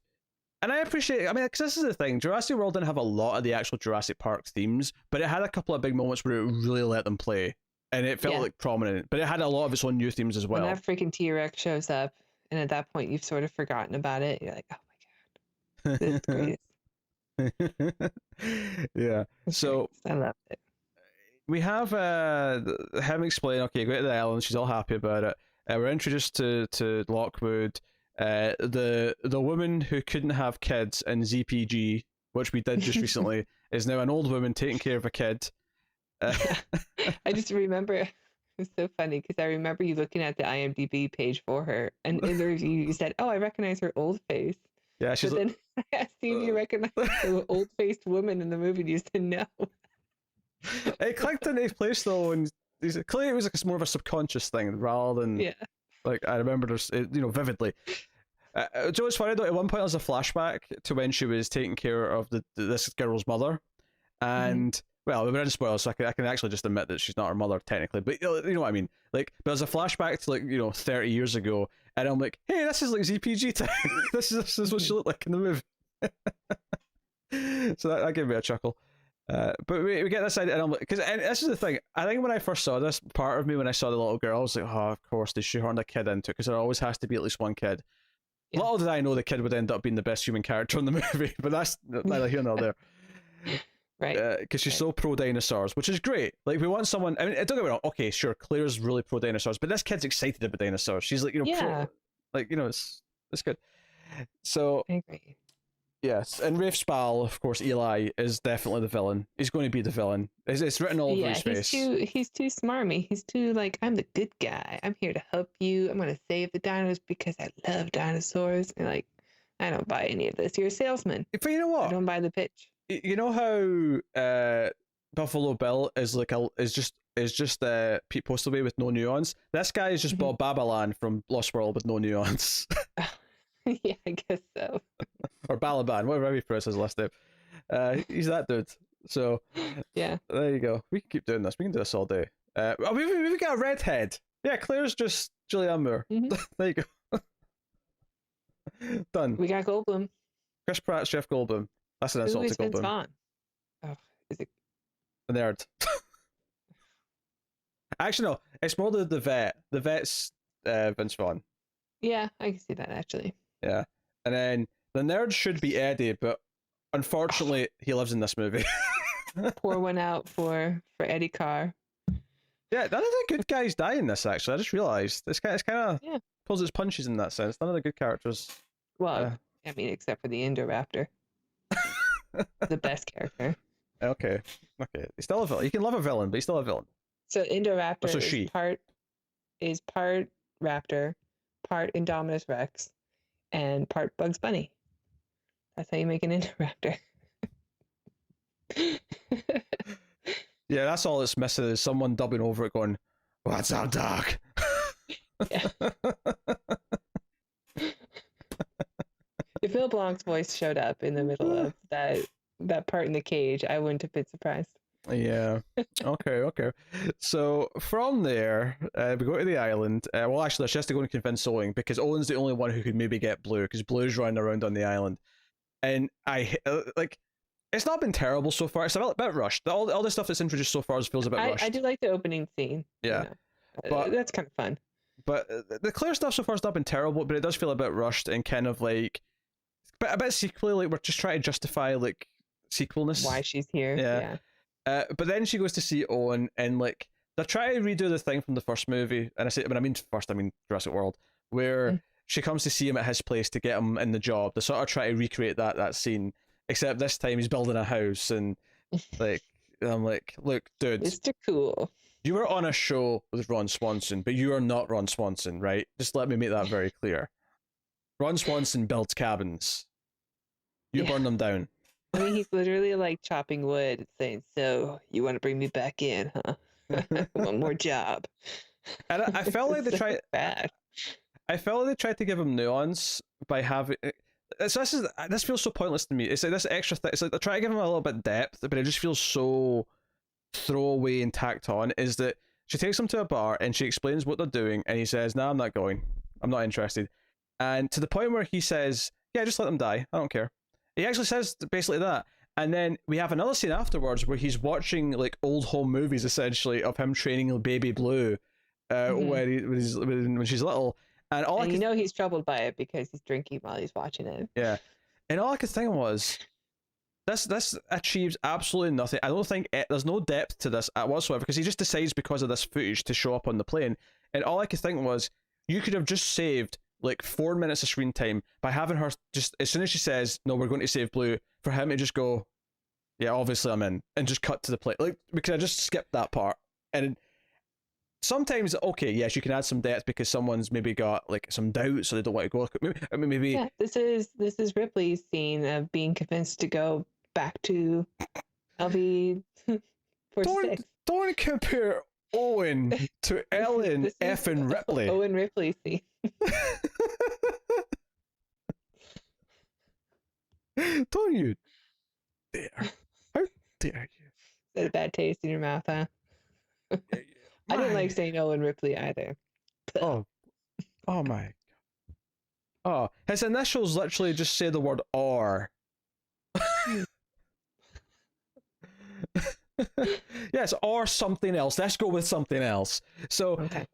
I appreciate it. I mean, because this is the thing. Jurassic World didn't have a lot of the actual Jurassic Park themes, but it had a couple of big moments where it really let them play. And it felt like prominent. But it had a lot of its own new themes as well. When that freaking T-Rex shows up, and at that point you've sort of forgotten about it, you're like, oh my god, this is great. Yeah. So I love it. We have him explain, okay, go to the island, she's all happy about it. We're introduced to Lockwood, the woman who couldn't have kids in ZPG, which we did just recently, is now an old woman taking care of a kid. I just remember, it's so funny, because I remember you looking at the IMDb page for her, and in the review you said, oh, I recognize her old face. Yeah, she's but then I asked you if you recognize the old-faced woman in the movie, and you said no. It clicked into place though, and clearly it was like more of a subconscious thing rather than like I remember this, vividly. Joe, it's funny though. At one point, there's a flashback to when she was taking care of this girl's mother, and well, we're in spoilers, so I can actually just admit that she's not her mother technically, but you know what I mean. Like, but there's a flashback to 30 years ago, and I'm like, hey, this is like ZPG time. this is what she looked like in the movie. So that gave me a chuckle. But we get this idea, and I'm like, and this is the thing. I think when I first saw this, part of me when I saw the little girl, I was like, oh, of course they shoehorned a kid into it because there always has to be at least one kid. Yeah. Little did I know the kid would end up being the best human character in the movie, but that's neither here nor there. Right. Because she's Right. so pro dinosaurs, which is great. Like, we want someone. I mean, don't get me wrong. Okay, sure, Claire's really pro dinosaurs, but this kid's excited about dinosaurs. She's like, Yeah. pro, like, it's good. So I agree. yes, and Rafe Spall, of course, Eli is definitely the villain. He's going to be the villain. It's written all over his face. He's too smarmy. He's too like, I'm the good guy. I'm here to help you. I'm gonna save the dinos because I love dinosaurs. And like, I don't buy any of this. You're a salesman. But you know I what? don't buy the pitch. You know how Buffalo Bill is like just Pete Postlewaite with no nuance. This guy is just Bob Balaban from Lost World with no nuance. Yeah, I guess so. Or Balaban, whatever he pronounces his last name. He's that dude. So Yeah. there you go. We can keep doing this. We can do this all day. We've got a redhead. Yeah, Claire's just Julianne Moore. There you go. Done. We got Goldblum. Chris Pratt, Jeff Goldblum. That's an insult to Vince Goldblum. Vaughn. Oh, is it? A nerd. Actually, no. It's more the vet. The vet's Vince Vaughn. Yeah, I can see that actually. Yeah. And then the nerd should be Eddie, but unfortunately, he lives in this movie. Pour one out for Eddie Carr. Yeah, none of the good guys die in this, actually. I just realised. It's kind of Yeah. pulls its punches in that sense. None of the good characters. Well, I mean, except for the Indoraptor, the best character. Okay. He's still a villain. You can love a villain, but he's still a villain. So Indoraptor So is she. part raptor, part Indominus Rex, and part Bugs Bunny. That's how you make an Indoraptor. Yeah, that's all it's missing is someone dubbing over it going, "What's up, Doc?" Yeah. If Bill Blanc's voice showed up in the middle of that part in the cage, I wouldn't have been surprised. Yeah. Okay. So from there, we go to the island. Well, actually, she has to go and convince Owen because Owen's the only one who could maybe get Blue because Blue's running around on the island. And it's not been terrible so far. It's a bit rushed. All the stuff that's introduced so far feels a bit rushed. I do like the opening scene. Yeah. But that's kind of fun. But the Claire stuff so far has not been terrible, but it does feel a bit rushed and kind of like a bit sequely. Like we're just trying to justify like sequelness. Why she's here. Yeah. But then she goes to see Owen and like they're trying to redo the thing from the first movie, and I mean Jurassic World, where she comes to see him at his place to get him in the job. They sort of try to recreate that scene, except this time he's building a house and like I'm like, look, dude, Mr. Cool. you were on a show with Ron Swanson, but you are not Ron Swanson, right? Just let me make that very clear. Ron Swanson builds cabins. You burn them down. I mean, he's literally like chopping wood and saying, "So, you want to bring me back in, huh? One more job." And I felt like they So tried. bad. I felt like they tried to give him nuance by having. So this feels so pointless to me. It's like this extra thing. It's like they're trying to give him a little bit of depth, but it just feels so throwaway and tacked on. Is that she takes him to a bar and she explains what they're doing, and he says, "No, I'm not going. I'm not interested." And to the point where he says, "Yeah, just let them die. I don't care." He actually says basically that. And then we have another scene afterwards where he's watching like old home movies essentially of him training baby Blue when she's little. And you know he's troubled by it because he's drinking while he's watching it. Yeah. And all I could think was, this achieves absolutely nothing. I don't think there's no depth to this whatsoever because he just decides because of this footage to show up on the plane. And all I could think was, you could have just saved like 4 minutes of screen time by having her just as soon as she says no, we're going to save Blue, for him to just go, yeah, obviously I'm in, and just cut to the plate, like, because I just skipped that part. And sometimes, okay, yes, you can add some depth because someone's maybe got like some doubts, so they don't want to go. Maybe Yeah, this is Ripley's scene of being convinced to go back to LV 46. Don't compare Owen to Ellen effing Ripley. Owen Ripley scene. Don't you dare. How dare you? Is that a bad taste in your mouth, huh? I didn't like saying Owen Ripley either. Oh my. Oh, his initials literally just say the word "or." Yes, or something else. Let's go with something else. So, Okay.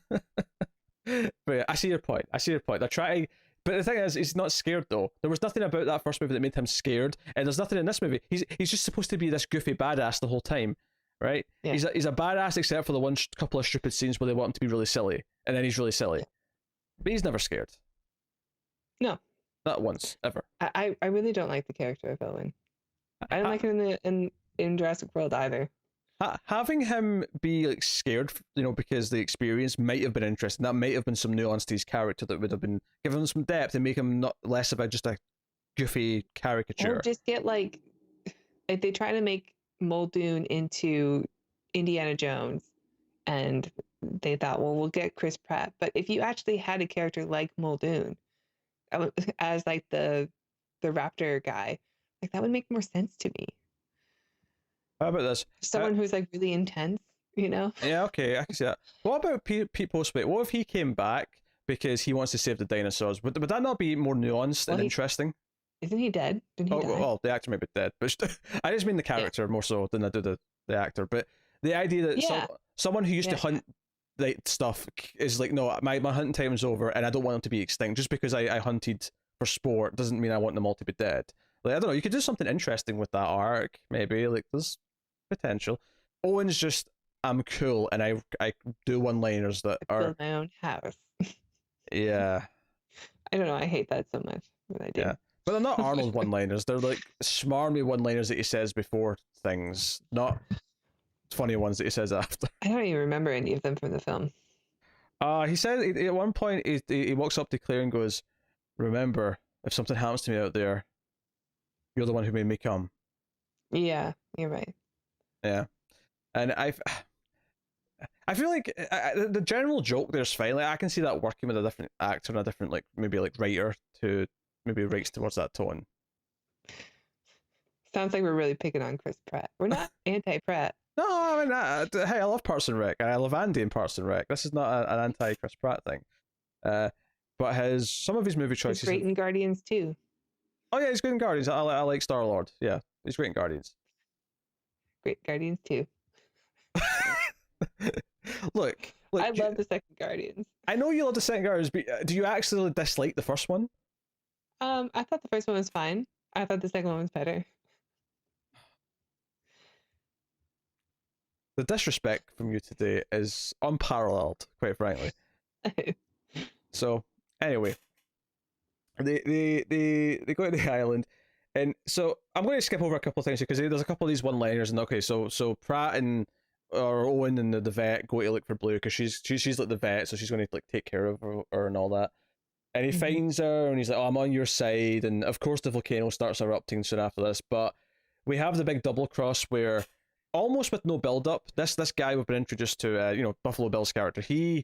but yeah, I see your point. They're trying to But the thing is, he's not scared though. There was nothing about that first movie that made him scared, and there's nothing in this movie. He's just supposed to be this goofy badass the whole time, right? Yeah. He's a badass except for the one couple of stupid scenes where they want him to be really silly, and then he's really silly. But he's never scared. No. Not once, ever. I really don't like the character of Owen. I don't like him in Jurassic World either. Having him be like scared, because the experience might have been interesting. That might have been some nuance to his character that would have been given him some depth and make him not less of just a goofy caricature. Or just get like they try to make Muldoon into Indiana Jones, and they thought, well, we'll get Chris Pratt. But if you actually had a character like Muldoon as like the raptor guy, like that would make more sense to me. How about this? Someone who's like really intense, Yeah, okay, I can see that. What about Pete Postmate? What if he came back because he wants to save the dinosaurs? Would that not be more nuanced and interesting? Isn't he dead? Didn't he die? Well, the actor may be dead, but I just mean the character more so than I do the actor. But the idea that someone who used to hunt like stuff is like, no, my hunting time is over and I don't want them to be extinct. Just because I hunted for sport doesn't mean I want them all to be dead. Like, I don't know, you could do something interesting with that arc, maybe. Like, there's potential. Owen's just, I'm cool and I do one-liners that I build my own house. Yeah. I don't know, I hate that so much, but I do. Yeah. But they're not Arnold one-liners. They're like smarmy one-liners that he says before things, not funny ones that he says after. I don't even remember any of them from the film. He said at one point he walks up to Claire and goes, "Remember, if something happens to me out there, you're the one who made me come." Yeah, you're right. Yeah, and I feel like the general joke there's fine. Like, I can see that working with a different actor and a different maybe writer to maybe writes towards that tone. Sounds like we're really picking on Chris Pratt. We're not anti-Pratt. No, I mean, hey, I love Parks and Rec, and I love Andy in Parks and Rec. This is not an anti-Chris Pratt thing. But some of his movie choices. He's great in Guardians too. Oh yeah, he's great in Guardians. I like Star-Lord. Yeah, he's great in Guardians. Great Guardians too. Look, I love the second Guardians. I know you love the second Guardians, but do you actually dislike the first one? I thought the first one was fine. I thought the second one was better. The disrespect from you today is unparalleled, quite frankly. So, anyway, they go to the island, and so I'm going to skip over a couple of things because there's a couple of these one-liners. And okay, so Pratt and or Owen and the vet go to look for Blue because she's like the vet, so she's going to like take care of her and all that. And he finds her, and he's like, "Oh, I'm on your side." And of course, the volcano starts erupting soon after this. But we have the big double cross where, almost with no build up, this guy we've been introduced to, Buffalo Bill's character, he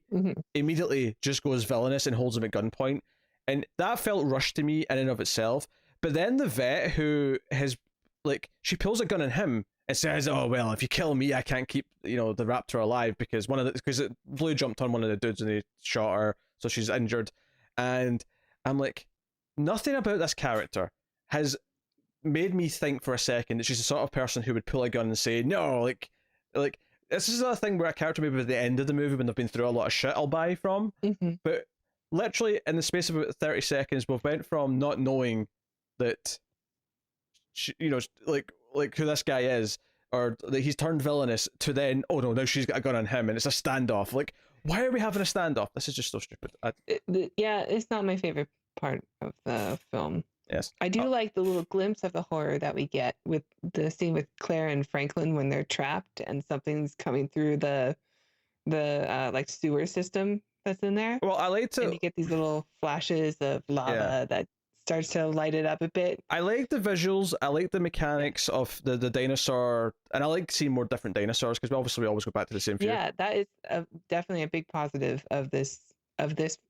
immediately just goes villainous and holds him at gunpoint, and that felt rushed to me in and of itself. But then the vet, who has she pulls a gun on him and says, "Oh well, if you kill me, I can't keep the raptor alive because Blue jumped on one of the dudes and he shot her, so she's injured." And I'm like, nothing about this character has made me think for a second that she's the sort of person who would pull a gun and say, "No, like this is a thing where a character maybe at the end of the movie when they've been through a lot of shit I'll buy from." But literally in the space of about 30 seconds, we've went from not knowing that she, like who this guy is, or that he's turned villainous, to then, oh no, now she's got a gun on him and it's a standoff. Like, why are we having a standoff? This is just so stupid. It's not my favorite part of the film. Yes. I do like the little glimpse of the horror that we get with the scene with Claire and Franklin when they're trapped and something's coming through the sewer system that's in there. Well, I like to... And you get these little flashes of lava that starts to light it up a bit. I like the visuals. I like the mechanics of the dinosaur, and I like seeing more different dinosaurs because we always go back to the same few. Yeah, that is definitely a big positive of this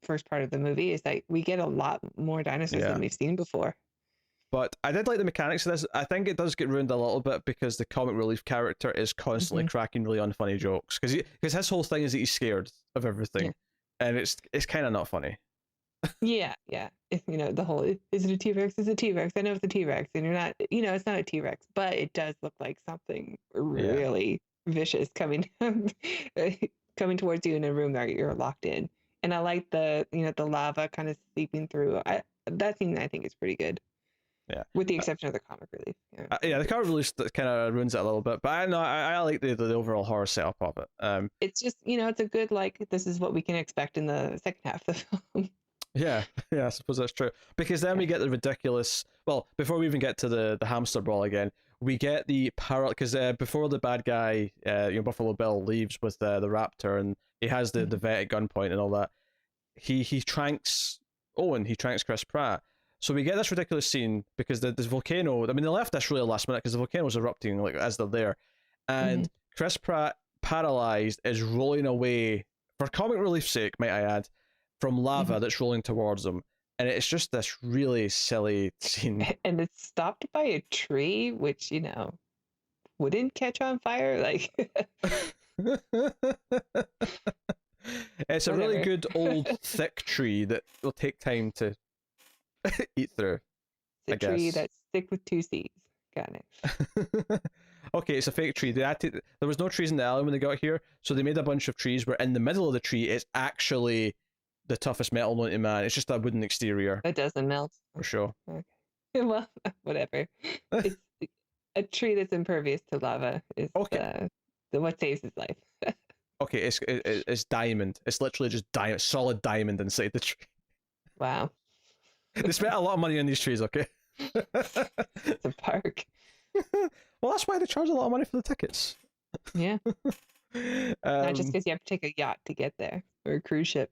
first part of the movie, is that we get a lot more dinosaurs than we've seen before. But I did like the mechanics of this. I think it does get ruined a little bit because the comic relief character is constantly cracking really unfunny jokes because his whole thing is that he's scared of everything, and it's kind of not funny. Yeah. The whole, is it a T-Rex? Is it a T-Rex? I know it's a T-Rex, and you're not, it's not a T-Rex, but it does look like something really vicious coming towards you in a room that you're locked in. And I like the the lava kind of seeping through. That scene I think is pretty good. Yeah. With the exception of the comic relief. Yeah, the comic relief kind of ruins it a little bit, but I like the overall horror setup of it. It's just it's a good this is what we can expect in the second half of the film. Yeah, I suppose that's true. Because then we get the ridiculous. Well, before we even get to the hamster ball again, we get the because before the bad guy, Buffalo Bill leaves with the raptor, and he has the vet at gunpoint and all that. He tranks Owen. He tranks Chris Pratt. So we get this ridiculous scene because this volcano. I mean, they left this really last minute because the volcano was erupting as they're there, and Chris Pratt, paralyzed, is rolling away for comic relief's sake, might I add, from lava that's rolling towards them, and it's just this really silly scene. And it's stopped by a tree, which wouldn't catch on fire. It's a really good old thick tree that will take time to eat through. It's a tree that's thick with two seeds. Got it. Okay, it's a fake tree. There was no trees in the island when they got here, so they made a bunch of trees where in the middle of the tree it's actually the toughest metal known to man. It's just a wooden exterior. It doesn't melt. For sure. Okay. Well, whatever. It's a tree that's impervious to lava is what saves his life. Okay, it's diamond. It's literally just solid diamond inside the tree. Wow. They spent a lot of money on these trees, okay? It's a park. Well, that's why they charge a lot of money for the tickets. Yeah. Not just because you have to take a yacht to get there, or a cruise ship.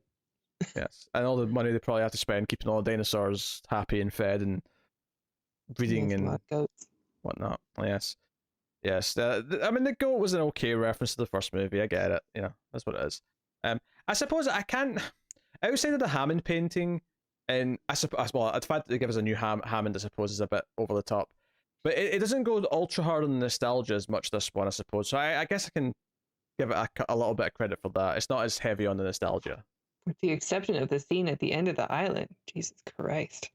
Yes, and all the money they probably have to spend keeping all the dinosaurs happy and fed and breeding and goats. Whatnot. Yes. I mean, the goat was an okay reference to the first movie. I get it. That's what it is. I suppose I can't. Outside of the Hammond painting, and I suppose, well, the fact that they give us a new Hammond, I suppose, is a bit over the top. But it doesn't go ultra hard on nostalgia as much, this one, I suppose. So I guess I can give it a little bit of credit for that. It's not as heavy on the nostalgia. With the exception of the scene at the end of the island. Jesus Christ.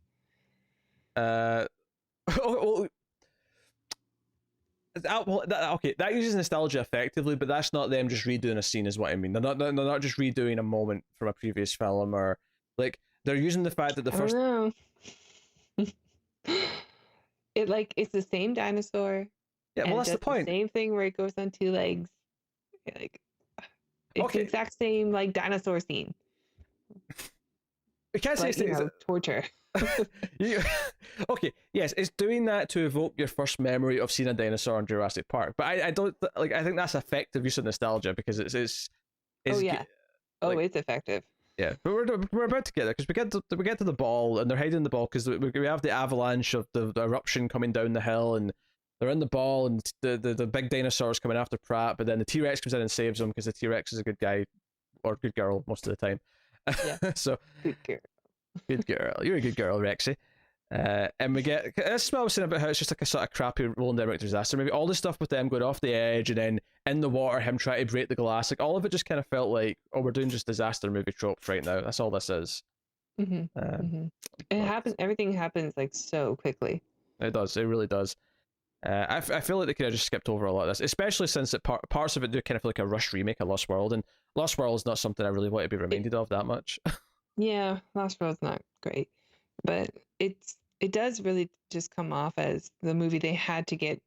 Okay, that uses nostalgia effectively, but that's not them just redoing a scene, is what I mean. They're not just redoing a moment from a previous film, or they're using the fact that the first. I don't know. It's the same dinosaur. Yeah, well, that's the point. The same thing where it goes on two legs. It's the exact same dinosaur scene. We can't say torture. Okay, yes, it's doing that to evoke your first memory of seeing a dinosaur in Jurassic Park, but I don't I think that's effective use of nostalgia because it's it's effective. Yeah, but we're about to get there because we get to the ball and they're hiding in the ball because we have the avalanche of the eruption coming down the hill, and they're in the ball, and the big dinosaurs coming after Pratt, but then the T-Rex comes in and saves them because the T-Rex is a good guy or good girl most of the time. Yeah. So good girl, you're a good girl, Rexy. And we get this is what I was saying about how it's just like a sort of crappy rolling down disaster. Maybe all the stuff with them going off the edge and then in the water, him trying to break the glass, all of it just kind of felt like, oh, we're doing just disaster movie tropes right now. That's all this is. It happens. Everything happens so quickly. It does. It really does. I feel like they could have just skipped over a lot of this, especially since parts of it do kind of feel like a rush remake of Lost World, and Lost World is not something I really want to be reminded of that much. Yeah, Lost World's not great, but it does really just come off as the movie they had to get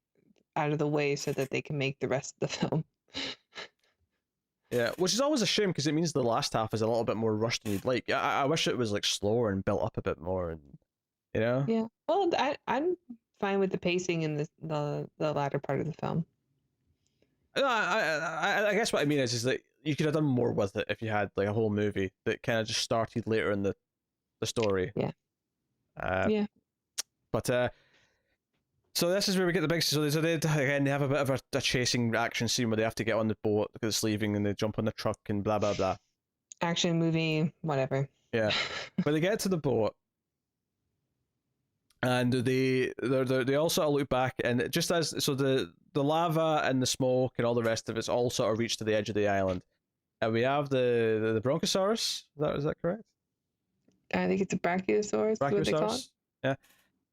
out of the way so that they can make the rest of the film. Yeah, which is always a shame because it means the last half is a little bit more rushed than you'd like. I wish it was slower and built up a bit more, and Yeah, well, I'm fine with the pacing in the latter part of the film. No, I guess what I mean is that you could have done more with it if you had a whole movie that kind of just started later in the story. Yeah. Yeah. But so this is where we get the big. So they have a bit of a chasing action scene where they have to get on the boat because it's leaving, and they jump on the truck and blah blah blah. Action movie, whatever. Yeah, but they get to the boat, and they all sort of look back, and just as the lava and the smoke and all the rest of it's all sort of reached to the edge of the island, and we have the Bronchosaurus. Is that correct? I think it's a Brachiosaurus. What they call it? Yeah,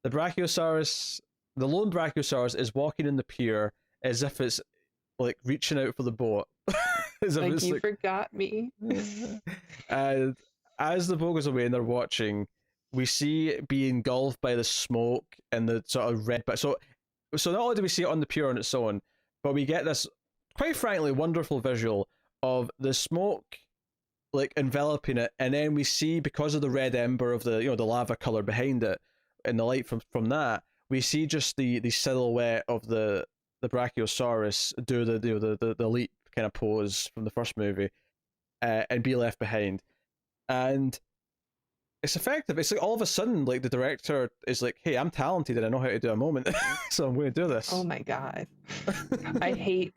the Brachiosaurus, the lone Brachiosaurus is walking in the pier as if it's reaching out for the boat. Like, you forgot me. And as the boat goes away and they're watching, we see it be engulfed by the smoke and the sort of red. But so not only do we see it on the pier on its own, but we get this, quite frankly, wonderful visual of the smoke like enveloping it, and then we see, because of the red ember of the the lava color behind it and the light from that, we see just the silhouette of the Brachiosaurus do the leap kind of pose from the first movie, and be left behind. And it's effective. It's like all of a sudden, like, the director is like, "Hey, I'm talented and I know how to do a moment, so I'm going to do this." Oh my god, I hate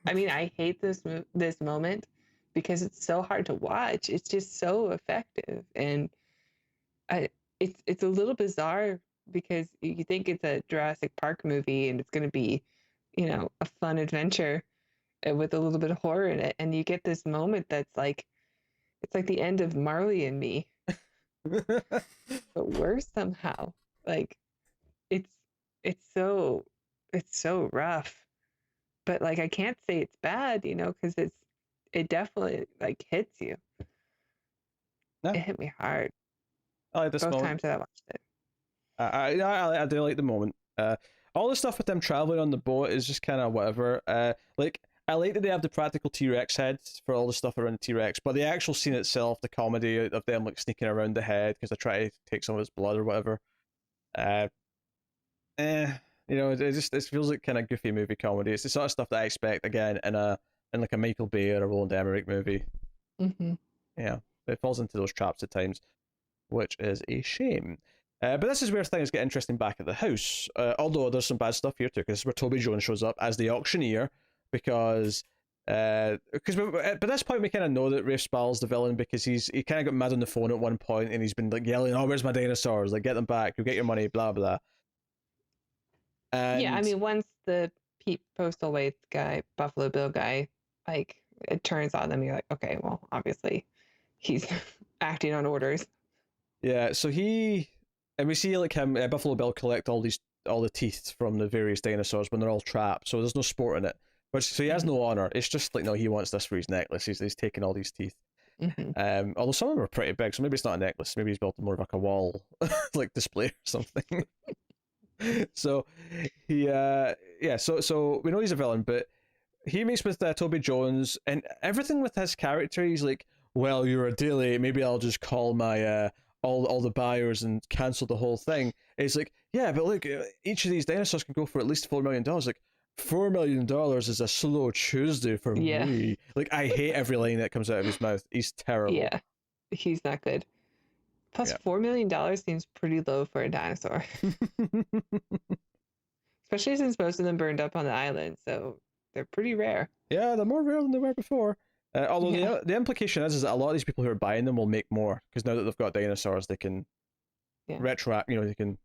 this moment because it's so hard to watch. It's just so effective, and it's a little bizarre because you think it's a Jurassic Park movie and it's going to be, a fun adventure with a little bit of horror in it, and you get this moment that's like, it's like the end of Marley and Me, but worse somehow. Like, it's it's so rough, but like, I can't say it's bad, because it definitely like hits you. No. It hit me hard I like this both moment. times that I watched it. I do like the moment. All the stuff with them traveling on the boat is just kind of whatever. Like, I like that they have the practical T-Rex heads for all the stuff around the T-Rex, but the actual scene itself, the comedy of them like sneaking around the head because they try to take some of his blood or whatever. It feels like kind of goofy movie comedy. It's the sort of stuff that I expect again in like a Michael Bay or a Roland Emmerich movie. Mm-hmm. Yeah, it falls into those traps at times, which is a shame. But this is where things get interesting back at the house. Although there's some bad stuff here too, because this is where Toby Jones shows up as the auctioneer, because by this point we kind of know that Rafe Spall's the villain, because he kind of got mad on the phone at one point and he's been like yelling, "Oh, where's my dinosaurs? Like, get them back! You'll get your money!" Blah blah. And yeah, I mean, once the Pete Postlethwaite guy, Buffalo Bill guy, like, it turns on them, you're like, okay, well, obviously he's acting on orders. Yeah, so we see like him, Buffalo Bill, collect all the teeth from the various dinosaurs when they're all trapped. So there's no sport in it, but so he has no honor. It's just like, no, he wants this for his necklace. He's taking all these teeth. Mm-hmm. Although some of them are pretty big, so maybe it's not a necklace. Maybe he's built more of like a wall, like display or something. So so we know he's a villain, but he meets with Toby Jones, and everything with his character, he's like, "Well, you're a dilly. Maybe I'll just call my all the buyers and cancel the whole thing." And he's like, "Yeah, but look, each of these dinosaurs can go for at least $4 million. Like, $4 million is a slow Tuesday for me." Like, I hate every line that comes out of his mouth. He's terrible. Yeah, he's not good. Plus, $4 million seems pretty low for a dinosaur. Especially since most of them burned up on the island, so they're pretty rare. Yeah, they're more rare than they were before. Although the implication is that a lot of these people who are buying them will make more, because now that they've got dinosaurs, they can retroact. They can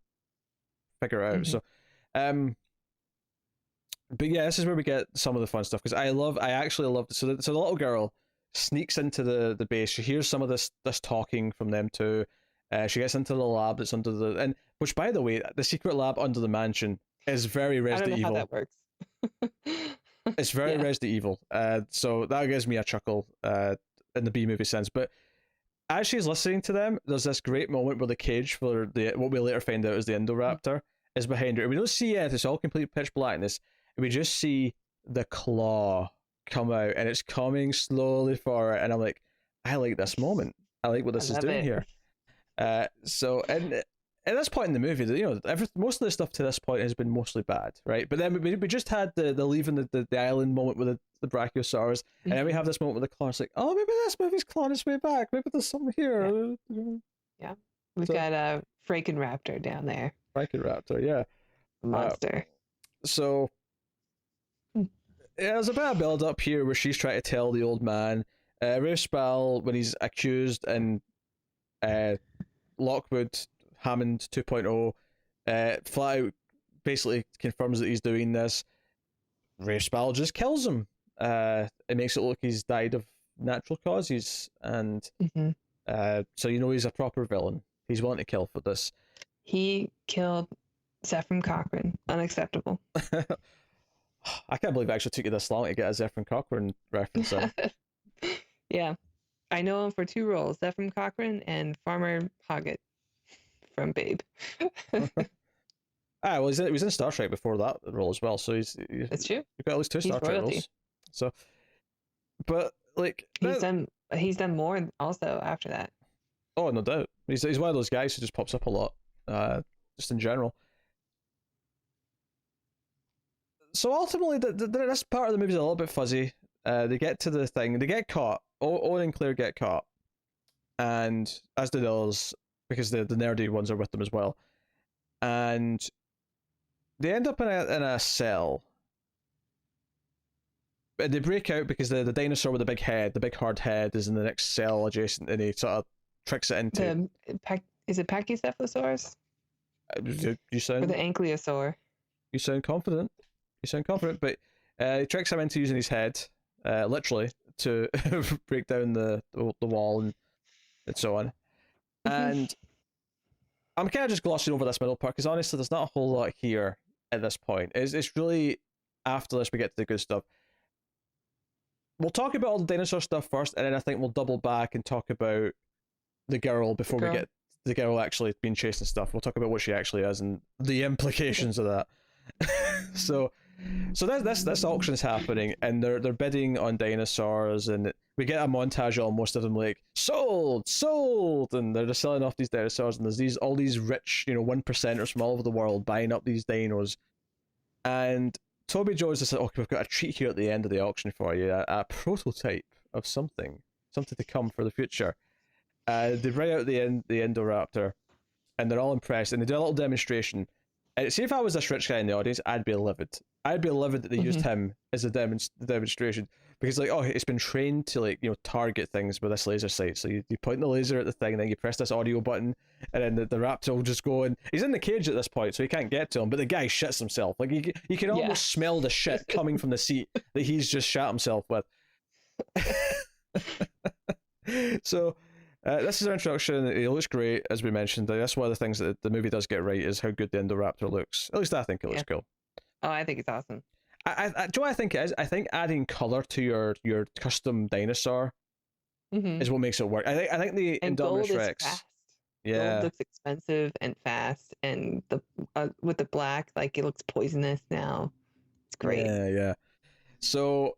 figure it out. Mm-hmm. So, but yeah, this is where we get some of the fun stuff, because I actually love so the little girl sneaks into the base. She hears some of this talking from them too. She gets into the lab that's under and which, by the way, the secret lab under the mansion is very Resident Evil. I don't know how that works. It's very Resident Evil. So that gives me a chuckle in the B movie sense. But as she's listening to them, there's this great moment where the cage for what we later find out is the Indoraptor is behind her. And we don't see it, it's all complete pitch blackness. And we just see the claw come out, and it's coming slowly for her. And I'm like, I like this moment. I like what this is doing here. So, and at this point in the movie, most of the stuff to this point has been mostly bad, right? But then we just had the leaving the island moment with the Brachiosaurus, and then we have this moment with the claw. It's like, oh, maybe this movie's clawing its way back. Maybe there's something here. Yeah. We've got a Frankenraptor down there. Frankenraptor, yeah. Monster. So there's a bit of build up here where she's trying to tell the old man, Rafe Spall, when he's accused, and Lockwood Hammond 2.0 flat out basically confirms that he's doing this. Rafe Spall just kills him. It makes it look he's died of natural causes, and so he's a proper villain. He's willing to kill for this. He killed Zephyr Cochrane. Unacceptable. I can't believe it actually took you this long to get a Zephyr Cochrane reference in. Yeah. I know him for two roles, Ephraim Cochrane and Farmer Hoggett from Babe. Well, he was in Star Trek before that role as well, so you've That's true. got at least two He's Star Trek royalty. roles. So, but like He's done more also after that. Oh, no doubt. He's one of those guys who just pops up a lot, just in general. So ultimately, this part of the movie is a little bit fuzzy. They get to the thing, they get caught. Owen and Claire get caught, and as do the others, because the nerdy ones are with them as well. And they end up in a cell. And they break out because the dinosaur with the big head, the big hard head, is in the next cell adjacent, and he sort of tricks it into. Is it Pachycephalosaurus? You sound. Or the Ankylosaur? You sound confident. But he tricks him into using his head, literally, to break down the wall and so on. And I'm kind of just glossing over this middle part because honestly, there's not a whole lot here at this point. It's really after this we get to the good stuff. We'll talk about all the dinosaur stuff first, and then I think we'll double back and talk about the girl before we get the girl actually being chased and stuff. We'll talk about what she actually is and the implications of that. So this auction is happening, and they're bidding on dinosaurs, and we get a montage almost of them like sold, and they're just selling off these dinosaurs, and there's all these rich 1%ers from all over the world buying up these dinos, and Toby Jones just said, "Okay, we've got a treat here at the end of the auction for you, a prototype of something to come for the future." They bring out the Indoraptor, and they're all impressed, and they do a little demonstration. And see, if I was this rich guy in the audience, I'd be livid. I'd be livid that they used him as a demonstration, because it's been trained to target things with this laser sight. So you point the laser at the thing, and then you press this audio button, and then the raptor will just go in. He's in the cage at this point, so he can't get to him. But the guy shits himself. Like you can almost smell the shit coming from the seat that he's just shat himself with. So. This is our introduction. It looks great, as we mentioned. That's one of the things that the movie does get right, is how good the Indoraptor looks. At least I think it looks cool. Oh, I think it's awesome. Do you know what I think it is? I think adding color to your custom dinosaur is what makes it work. I think the Indominus Rex. Fast. Yeah. Gold looks expensive and fast, and the with the black, like, it looks poisonous now. It's great. Yeah. So.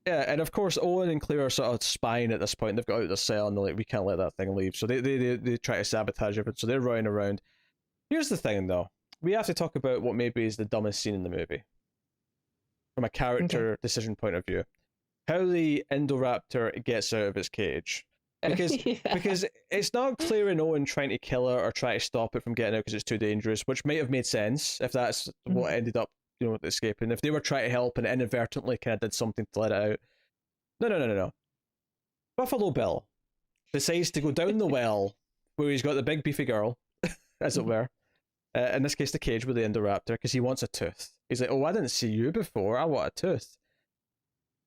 Yeah, and of course Owen and Claire are sort of spying at this point. They've got out of the cell and they're like, we can't let that thing leave. So they try to sabotage everything. So they're running around. Here's the thing, though. We have to talk about what maybe is the dumbest scene in the movie, from a character decision point of view. How the Indoraptor gets out of its cage. Because it's not Claire and Owen trying to kill her or try to stop it from getting out because it's too dangerous, which might have made sense if that's what ended up escaping. If they were trying to help and inadvertently kind of did something to let it out. No. Buffalo Bill decides to go down the well where he's got the big beefy girl, as it were. In this case, the cage with the Indoraptor, because he wants a tooth. He's like, "Oh, I didn't see you before. I want a tooth."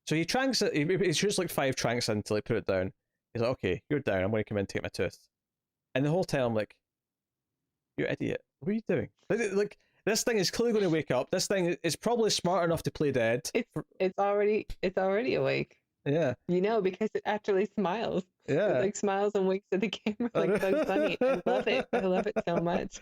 So he tranks it. He shoots like 5 tranks in until he put it down. He's like, "Okay, you're down. I'm going to come in and take my tooth." And the whole time I'm like, "You idiot! What are you doing?" Like this thing is clearly going to wake up. This thing is probably smart enough to play dead. It's already awake. Yeah. Because it actually smiles. Yeah. It like smiles and winks at the camera like Bugs Bunny. I love it. I love it so much.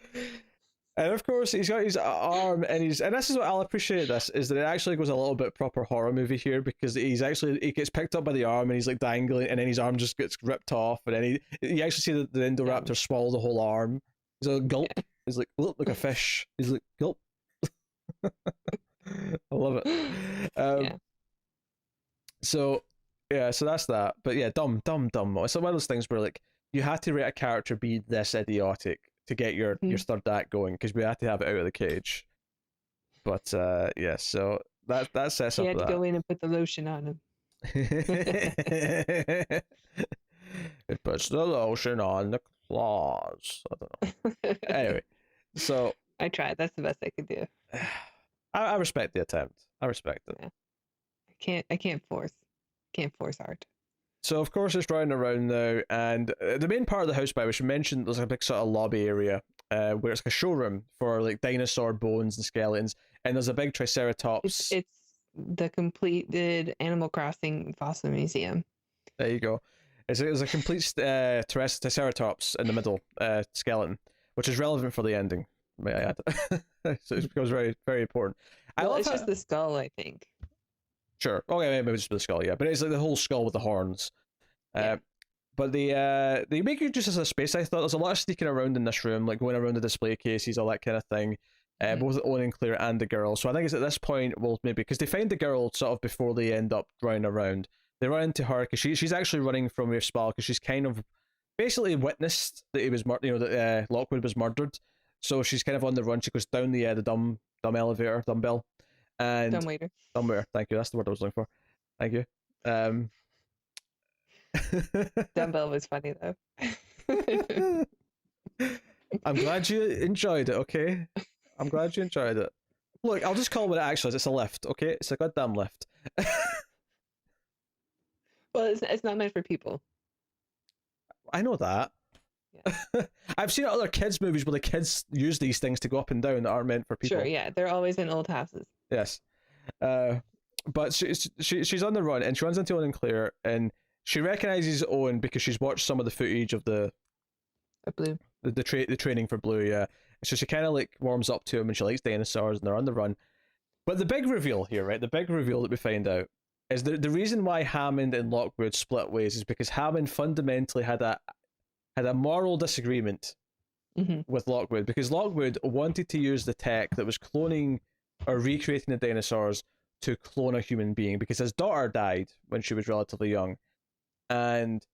And of course, he's got his arm, and this is what I'll appreciate. This is that it actually goes a little bit proper horror movie here, because he gets picked up by the arm and he's like dangling, and then his arm just gets ripped off, and then you actually see the Indoraptor swallow the whole arm. He's like, gulp. Yeah. He's like, look, like a fish. He's like, gulp. I love it. So that's that. But yeah, dumb. It's one of those things where like you had to rate a character be this idiotic to get your third act going, because we had to have it out of the cage. But so that sets up. He had to go in and put the lotion on him. It puts the lotion on the claws. I don't know. Anyway, so I tried. That's the best I could do. I respect the attempt. I respect it. Yeah. I can't force art. So of course it's driving around now, and the main part of the house, by which we mentioned, there's a big sort of lobby area where it's like a showroom for like dinosaur bones and skeletons, and there's a big triceratops. It's the completed Animal Crossing fossil museum. There you go. It's a complete Triceratops in the middle skeleton, which is relevant for the ending, may I add. So it becomes very, very important. Well, it's just the skull, I think. Sure. Okay, maybe just the skull, yeah. But it's like the whole skull with the horns. Yeah. But they make you just as a space. I thought there's a lot of sneaking around in this room, like going around the display cases, all that kind of thing. Both Owen and Claire and the girl. So I think it's at this point, well, maybe because they find the girl sort of before they end up running around. They run into her because she's actually running from Rafe Spall because she's kind of basically witnessed that he was that Lockwood was murdered. So she's kind of on the run. She goes down the dumb dumbbell, and Dumbwaiter. Dumbwaiter. Thank you. That's the word I was looking for. Thank you. Dumbbell was funny though. I'm glad you enjoyed it. Okay, I'm glad you enjoyed it. Look, I'll just call it what it actually is. It's a lift. Okay, it's a goddamn lift. Well, it's not meant for people. I know that. Yeah. I've seen other kids' movies where the kids use these things to go up and down that aren't meant for people. Sure, yeah, they're always in old houses. Yes, but she's on the run and she runs into Owen and Claire and she recognizes Owen because she's watched some of the footage of the Blue. The training for Blue. Yeah, so she kind of like warms up to him and she likes dinosaurs and they're on the run. But the big reveal here, right? The big reveal that we find out is the reason why Hammond and Lockwood split ways is because Hammond fundamentally had a moral disagreement with Lockwood because Lockwood wanted to use the tech that was cloning or recreating the dinosaurs to clone a human being because his daughter died when she was relatively young, and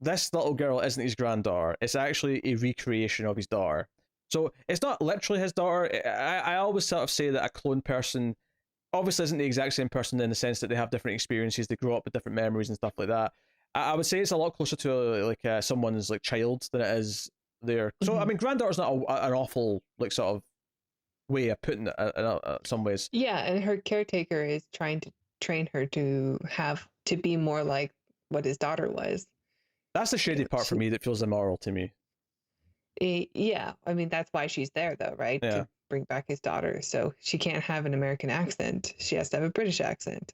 this little girl isn't his granddaughter. It's actually a recreation of his daughter. So it's not literally his daughter. I always sort of say that a clone person obviously isn't the exact same person in the sense that they have different experiences, they grow up with different memories and stuff like that. I would say it's a lot closer to someone's like child than it is their. So I mean, granddaughter's not an awful like sort of way of putting it in some ways. Yeah, and her caretaker is trying to train her to be more like what his daughter was. That's the shady part for me that feels immoral to me. Yeah, I mean that's why she's there though, right? Yeah. To bring back his daughter, so she can't have an American accent. She has to have a British accent.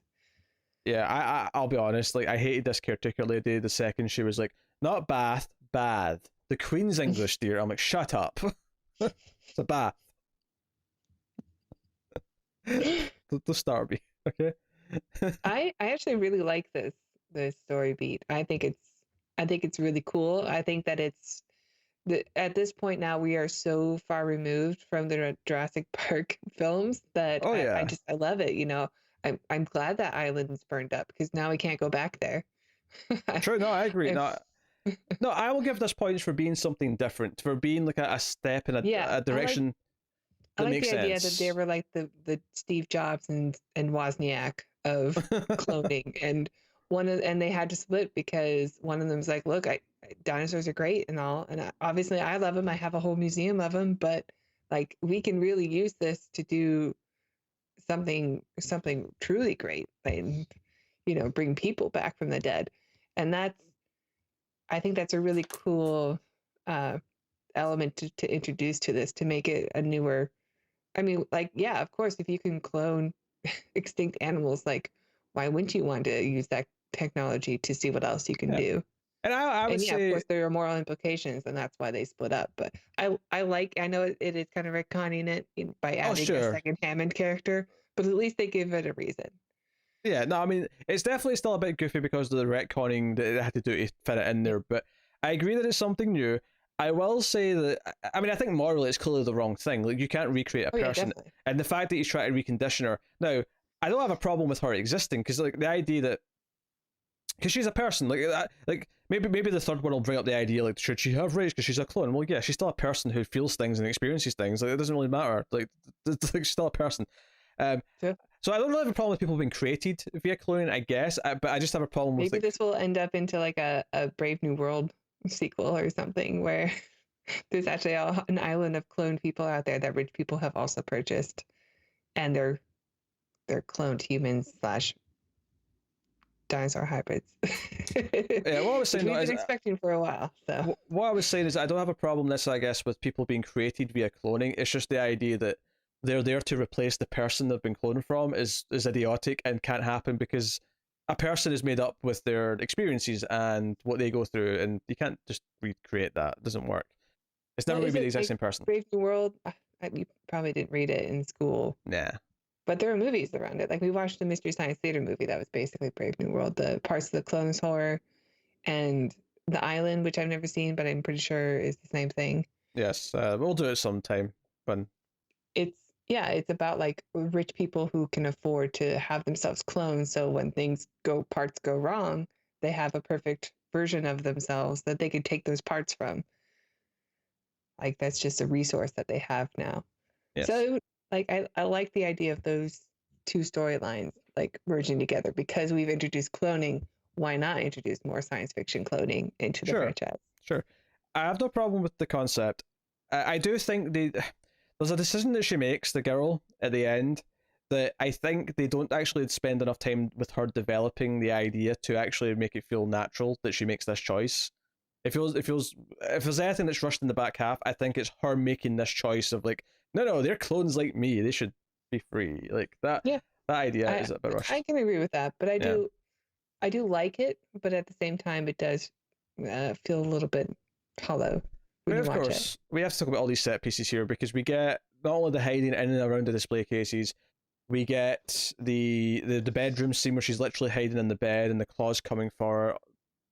Yeah, I'll be honest. Like I hated this caretaker lady the second she was like, "Not Bath, Bath. The Queen's English, dear." I'm like, "Shut up." It's a bath. The start me, okay? I actually really like this story beat. I think it's really cool. I think that at this point now we are so far removed from the Jurassic Park films that I love it. You know, I'm glad that island's burned up because now we can't go back there. True. No, I agree. No, I will give this points for being something different, for being like a step in a direction. I like makes the idea sense. that they were like the Steve Jobs and Wozniak of cloning, and they had to split because one of them's like, look, dinosaurs are great and all, and obviously I love them. I have a whole museum of them, but like we can really use this to do something truly great and bring people back from the dead, and I think that's a really cool element to introduce to this, to make it a newer. I mean, like, yeah, of course, if you can clone extinct animals, like, why wouldn't you want to use that technology to see what else you can do? And I would say, of course, there are moral implications, and that's why they split up. But I know it is kind of retconning it by adding a second Hammond character, but at least they give it a reason. Yeah, no, I mean, it's definitely still a bit goofy because of the retconning that they had to do to fit it in there, but I agree that it's something new. I will say that, I mean, I think morally it's clearly the wrong thing. Like, you can't recreate a person. Yeah, and the fact that he's trying to recondition her. Now, I don't have a problem with her existing, because like the idea that, because she's a person, like maybe the third one will bring up the idea, like, should she have race because she's a clone? Well, yeah, she's still a person who feels things and experiences things. Like, it doesn't really matter. Like she's still a person. So I don't really have a problem with people being created via cloning, I guess, but I just have a problem with... Maybe this will end up into like a Brave New World sequel or something, where there's actually an island of cloned people out there that rich people have also purchased, and they're cloned humans / dinosaur hybrids. Yeah, what I was saying, we've been expecting for a while. So what I was saying is I don't have a problem necessarily, I guess, with people being created via cloning. It's just the idea that they're there to replace the person they've been cloned from is idiotic and can't happen because a person is made up with their experiences and what they go through, and you can't just recreate that. It doesn't work. It's never going to be the exact same person. Brave New World? You probably didn't read it in school. Nah. But there are movies around it. Like we watched the Mystery Science Theater movie that was basically Brave New World. The parts of the clones horror and The Island, which I've never seen, but I'm pretty sure is the same thing. Yes, we'll do it sometime. But it's about like rich people who can afford to have themselves cloned. So when parts go wrong, they have a perfect version of themselves that they could take those parts from. Like that's just a resource that they have now. yes. So I like the idea of those two storylines like merging together because we've introduced cloning. Why not introduce more science fiction cloning into the franchise? Sure. I have no problem with the concept. I do think there's a decision that she makes, the girl, at the end, that I think they don't actually spend enough time with her developing the idea to actually make it feel natural that she makes this choice. It feels if there's anything that's rushed in the back half, I think it's her making this choice of like, no, they're clones like me. They should be free. Like that. Yeah. That idea is a bit rushed. I can agree with that, but I do like it, but at the same time, it does feel a little bit hollow. But of course, we have to talk about all these set pieces here because we get not only the hiding in and around the display cases, we get the bedroom scene where she's literally hiding in the bed and the claws coming for her.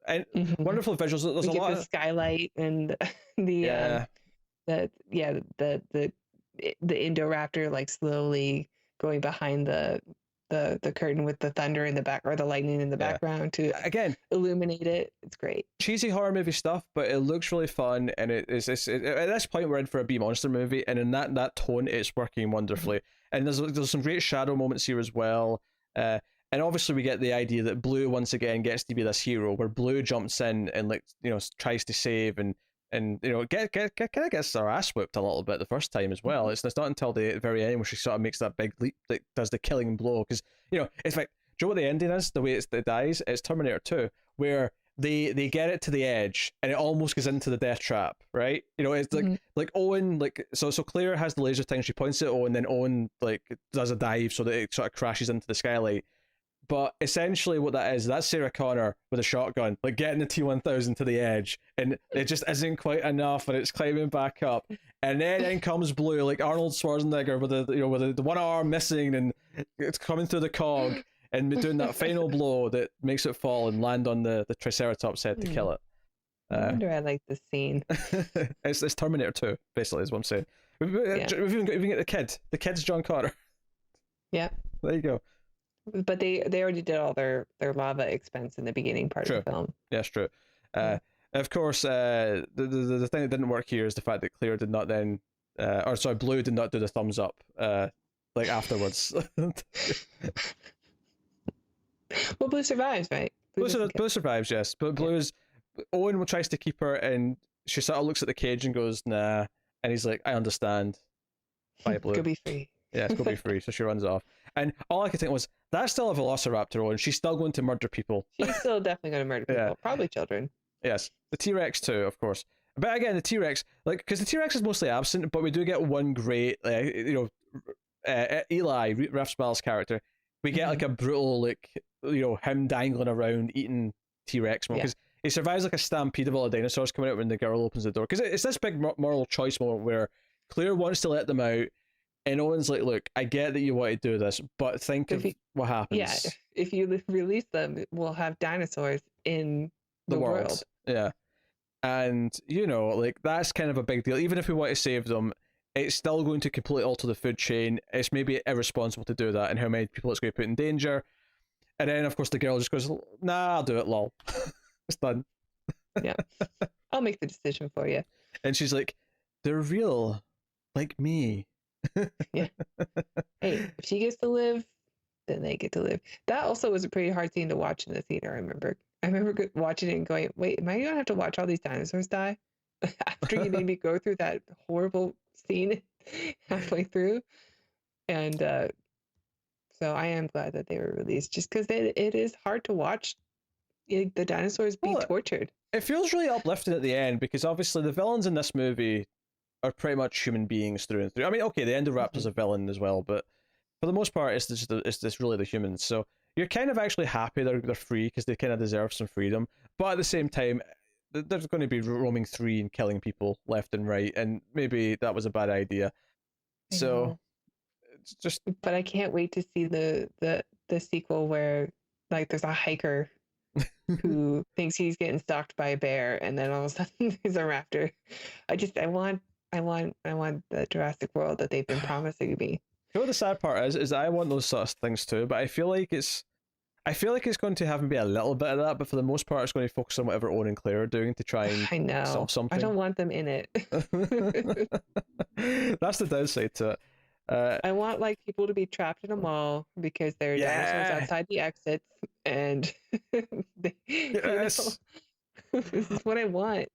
And wonderful visuals. There's we a lot get the skylight and the Indoraptor like slowly going behind the curtain with the thunder in the back or the lightning in the background to again illuminate it. It's great. Cheesy horror movie stuff, but it looks really fun, and at this point we're in for a B monster movie, and in that tone it's working wonderfully. And there's some great shadow moments here as well. And obviously we get the idea that Blue once again gets to be this hero, where Blue jumps in and tries to save and kind of gets her ass whipped a little bit the first time as well. It's not until the very end where she sort of makes that big leap that does the killing blow. Because it's like, do you know what the ending is? The way it dies, it's Terminator 2, where they get it to the edge and it almost goes into the death trap, right? It's like Owen, so Claire has the laser thing, she points it at Owen, then Owen does a dive so that it sort of crashes into the skylight. But essentially what that is, that's Sarah Connor with a shotgun, getting the T-1000 to the edge, and it just isn't quite enough, and it's climbing back up. And then in comes Blue, like Arnold Schwarzenegger with the one arm missing, and it's coming through the cog, and doing that final blow that makes it fall and land on the Triceratops head to kill it. I wonder I like this scene. It's Terminator 2, basically, is what I'm saying. We've even got the kid. The kid's John Connor. Yeah. There you go. But they already did all their lava expense in the beginning part of the film. Yes, true. Of course, the thing that didn't work here is the fact that Claire did not then, Blue did not do the thumbs up, afterwards. Well, Blue survives, right? Blue survives, yes. But Owen tries to keep her, and she sort of looks at the cage and goes, nah. And he's like, I understand. Bye, Blue. Go be free. Yeah, go be free. So she runs off. And all I could think was, that's still a Velociraptor, and she's still going to murder people. She's still definitely going to murder people. Yeah. Probably children. Yes. The T-Rex too, of course. But again, the T-Rex, because the T-Rex is mostly absent, but we do get one great, Eli, Rafe Spall's character. We get a brutal, him dangling around eating T-Rex because he survives a stampede of all the dinosaurs coming out when the girl opens the door. Because it's this big moral choice moment where Claire wants to let them out, and Owen's like, look, I get that you want to do this, but think of what happens. Yeah, if you release them, we'll have dinosaurs in the world. Yeah. And, that's kind of a big deal. Even if we want to save them, it's still going to completely alter the food chain. It's maybe irresponsible to do that, and how many people it's going to put in danger. And then, of course, the girl just goes, nah, I'll do it, lol. It's done. Yeah. I'll make the decision for you. And she's like, they're real, like me. Yeah. Hey, if she gets to live, then they get to live. That also was a pretty hard scene to watch in the theater. I remember watching it and going, wait, am I going to have to watch all these dinosaurs die after you made me go through that horrible scene halfway through? And so I am glad that they were released, just because it is hard to watch the dinosaurs be tortured. It feels really uplifting at the end, because obviously the villains in this movie are pretty much human beings through and through. I mean, okay, the Indoraptor's a villain as well, but for the most part, it's really the humans. So you're kind of actually happy they're free because they kind of deserve some freedom. But at the same time, there's going to be roaming free and killing people left and right, and maybe that was a bad idea. I So know. it's just But I can't wait to see the sequel where like there's a hiker who thinks he's getting stalked by a bear, and then all of a sudden there's a raptor. I want the Jurassic World that they've been promising me. You know what the sad part is I want those sort of things too, but I feel like it's going to have maybe a little bit of that, but for the most part, it's going to focus on whatever Owen and Claire are doing to try and I know. solve something. I don't want them in it. That's the downside to it. I want like people to be trapped in a mall because there are dinosaurs outside the exits, and yes. This is what I want.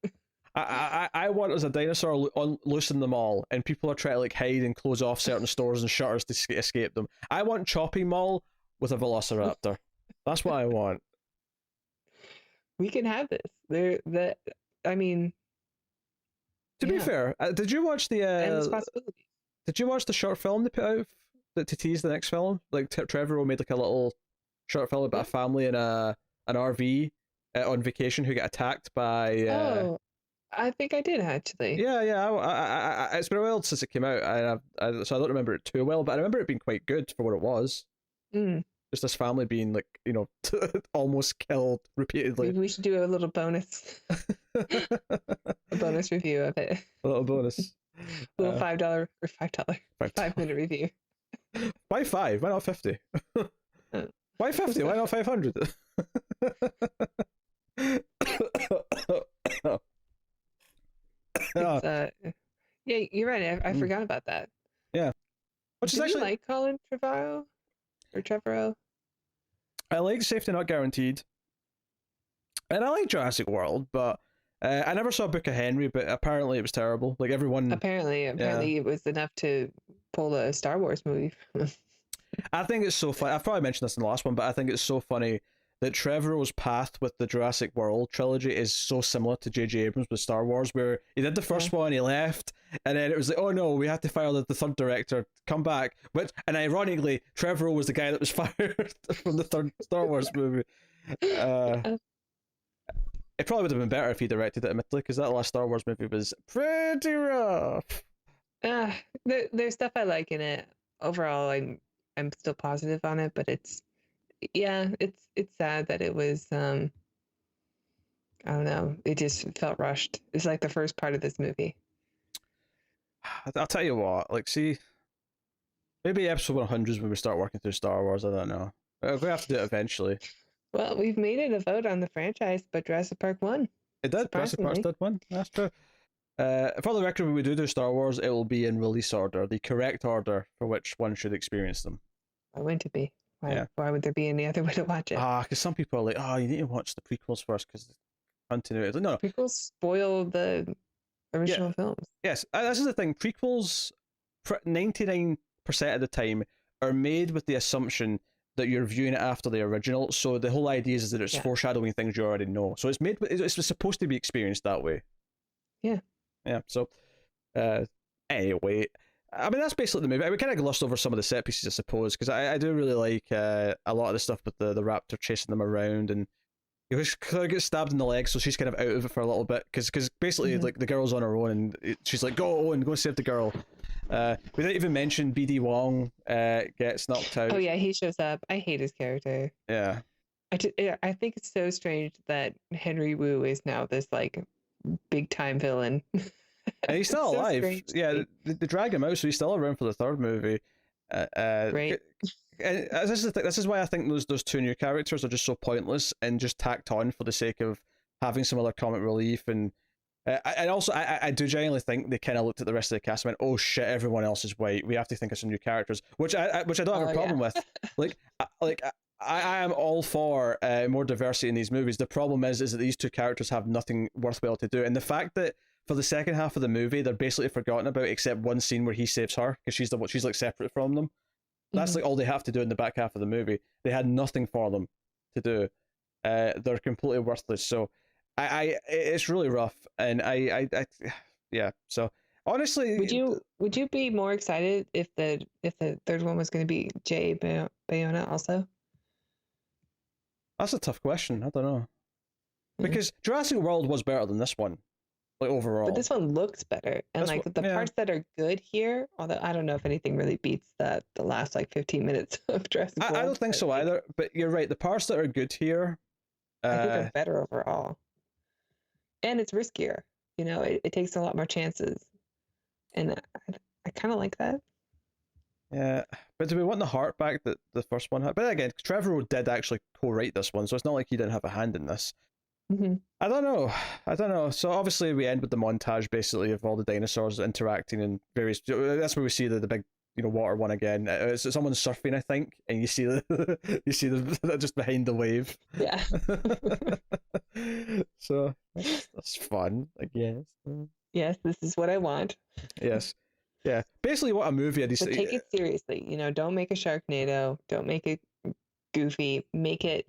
I want as a dinosaur loose in the mall, and people are trying to like hide and close off certain stores and shutters to escape them. I want Chopping Mall with a Velociraptor. That's what I want. We can have this. I mean, to be fair, did you watch endless possibilities. Did you watch the short film they put out to tease the next film? Like Trevor made like a little short film about a family in an RV on vacation who get attacked by. Oh, I think I did actually. Yeah. I it's been a while since it came out, so I don't remember it too well, but I remember it being quite good for what it was. Mm. Just this family being like, almost killed repeatedly. Maybe we should do a little bonus, a bonus review of it. A little bonus. A little $5 or $5 review. Why 5? Why not 50? Why 50? Why not 500? Yeah, you're right. I forgot about that. Yeah. Which is actually, you like Colin Trevorrow or Trevorrow? I like Safety Not Guaranteed, and I like Jurassic World, but I never saw Book of Henry, but apparently it was terrible. Like everyone. Apparently, it was enough to pull a Star Wars movie. I think it's so funny. I've probably mentioned this in the last one, but I think it's so funny that Trevorrow's path with the Jurassic World trilogy is so similar to J.J. Abrams with Star Wars, where he did the first one, he left, and then it was like, oh no, we have to fire the third director, come back. And ironically, Trevorrow was the guy that was fired from the third Star Wars movie. It probably would have been better if he directed it, admittedly, because that last Star Wars movie was pretty rough. There's stuff I like in it. Overall, I'm still positive on it, but it's sad that it was I don't know, it just felt rushed. It's like the first part of this movie. I'll tell you what, like, see, maybe episode 100 is when we start working through Star Wars. I don't know. We're gonna have to do it eventually. Well, we've made it a vote on the franchise, but Jurassic Park won. It did. Jurassic Park did win. That's true. For the record, when we do Star Wars, it will be in release order, the correct order for which one should experience them. Why wouldn't it be? Why would there be any other way to watch it? Because some people are like, you need to watch the prequels first because the continuity. No, prequels spoil the original films. Yes, this is the thing. Prequels, 99% of the time, are made with the assumption that you're viewing it after the original. So the whole idea is that it's foreshadowing things you already know. So it's made. It's supposed to be experienced that way. Yeah. Yeah. So, anyway. I mean, that's basically the movie. We kind of glossed over some of the set pieces, I suppose, because I do really like a lot of the stuff with the raptor chasing them around, and he kind of gets stabbed in the leg, so she's kind of out of it for a little bit, because basically, like, the girl's on her own, and she's like, go save the girl. We didn't even mention BD Wong gets knocked out. Oh yeah, he shows up. I hate his character. Yeah. I think it's so strange that Henry Wu is now this, like, big time villain. And he's still alive. Yeah, they drag him out, so he's still around for the third movie. Right. And this is why I think those two new characters are just so pointless and just tacked on for the sake of having some other comic relief. And also, I do genuinely think they kind of looked at the rest of the cast and went, "Oh shit, everyone else is white. We have to think of some new characters," which I don't have a problem with. I am all for more diversity in these movies. The problem is that these two characters have nothing worthwhile to do, and the fact that for the second half of the movie they're basically forgotten about, except one scene where he saves her because she's like separate from them. That's like all they have to do in the back half of the movie. They had nothing for them to do. They're completely worthless. So it's really rough, and yeah. So honestly, would you be more excited if the third one was going to be Bayona also? That's a tough question. I don't know. Because Jurassic World was better than this one, like overall. But this one looks better, and This like one- the yeah. parts that are good here, although I don't know if anything really beats the last like 15 minutes of Jurassic World. I don't think so either. But you're right. The parts that are good here, I think are better overall, and it's riskier. You know, it takes a lot more chances, and I kind of like that. yeah. But do we want the heart back that the first one had? But again, Trevor did actually co-write this one, so it's not like he didn't have a hand in this. Mm-hmm. I don't know. So obviously we end with the montage basically of all the dinosaurs interacting in various. That's where we see the big water one again. It's someone surfing, I think, and you see the just behind the wave. Yeah. So that's fun, I guess. Yes, this is what I want. Yes. Yeah. Basically, what a movie. But take it seriously. Don't make a Sharknado. Don't make it goofy. Make it,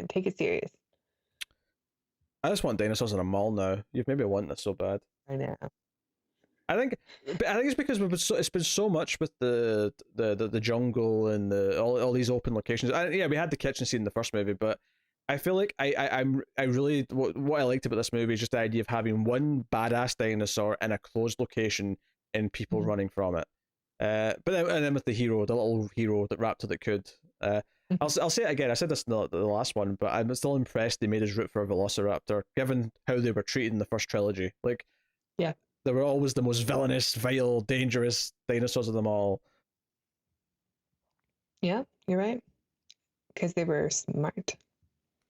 take it serious. I just want dinosaurs in a mall now. You've made me want this so bad. I know. I think it's because it's been so much with the jungle and all these open locations. We had the kitchen scene in the first movie, but I feel like I really what I liked about this movie is just the idea of having one badass dinosaur in a closed location and people running from it. But then with the little hero that raptor that could. I'll say it again. I said this in the last one, but I'm still impressed they made us root for a velociraptor, given how they were treated in the first trilogy. Like, yeah, they were always the most villainous, vile, dangerous dinosaurs of them all. Yeah, you're right. Because they were smart.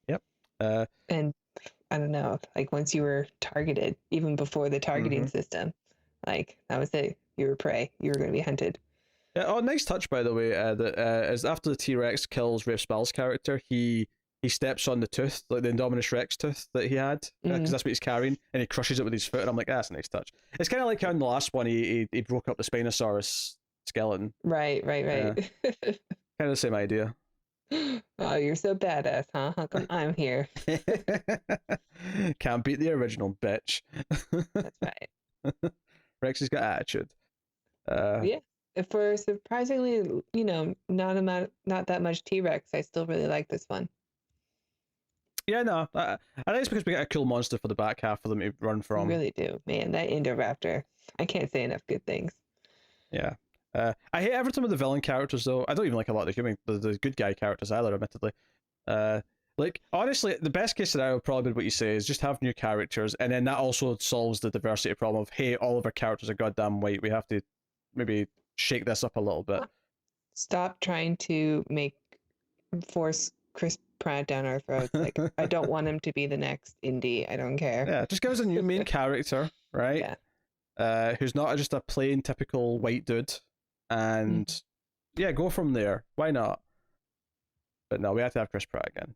Yep. And I don't know, like once you were targeted, even before the targeting system, like that was it. You were prey. You were going to be hunted. Yeah, nice touch, by the way. That is after the T-Rex kills Rafe Spall's character, he steps on the tooth, like the Indominus Rex tooth that he had, because that's what he's carrying, and he crushes it with his foot. And I'm like, that's a nice touch. It's kind of like how in the last one he broke up the Spinosaurus skeleton. Right. Kind of the same idea. Oh, you're so badass, huh? How come I'm here? Can't beat the original, bitch. That's right. Rex has got attitude. Yeah. For surprisingly, not that much T-Rex, I still really like this one. Yeah, no, I think it's because we got a cool monster for the back half for them to run from. I really do, man. That Indoraptor, I can't say enough good things. Yeah, I hate every time of the villain characters though. I don't even like a lot of the good guy characters either, admittedly. Like honestly, the best case scenario probably what you say is just have new characters, and then that also solves the diversity problem of hey, all of our characters are goddamn white. We have to maybe shake this up a little bit. Stop trying to force Chris Pratt down our throats. Like, I don't want him to be the next Indy. I don't care. Yeah, just give us a new main character, right? Yeah. Who's not just a plain typical white dude, and yeah, go from there. Why not? But no, we have to have Chris Pratt again.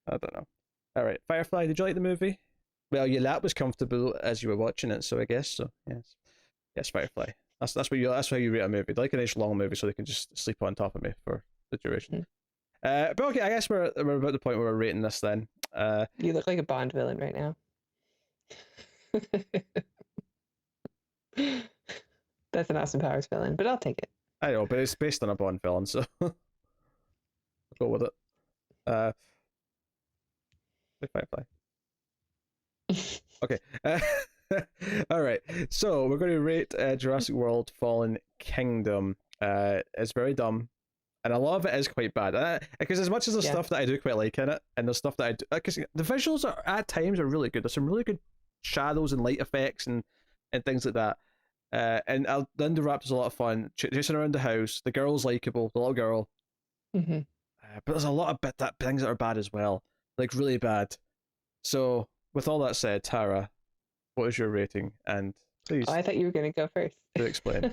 I don't know. All right, Firefly. Did you like the movie? Well, your lap was comfortable as you were watching it, so I guess so. Yes, Firefly. That's how you rate a movie. They like a nice long movie, so they can just sleep on top of me for the duration. But okay, I guess we're about the point where we're rating this then. You look like a Bond villain right now. That's an Austin Powers villain, but I'll take it. I know, but it's based on a Bond villain, so I'll go with it. Firefly. Okay. All right. So we're going to rate Jurassic World Fallen Kingdom. It's very dumb, and a lot of it is quite bad. Because as much as there's stuff that I do quite like in it, and there's stuff that I do, because the visuals are at times are really good. There's some really good shadows and light effects and things like that. And the Indoraptor's a lot of fun. Chasing around the house, the girl's likable, the little girl. But there's a lot of things that are bad as well, like really bad. So with all that said, Tara, what is your rating? And please. Oh, I thought you were going to go first. To explain.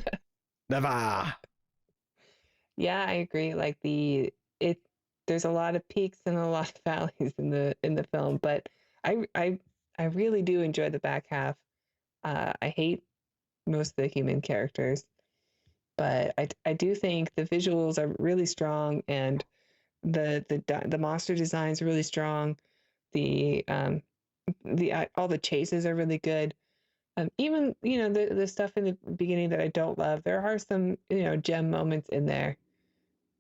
Never. Yeah, I agree. Like there's a lot of peaks and a lot of valleys in the film, but I really do enjoy the back half. I hate most of the human characters, but I do think the visuals are really strong, and the monster designs are really strong. All the chases are really good. Even the stuff in the beginning that I don't love, there are some gem moments in there,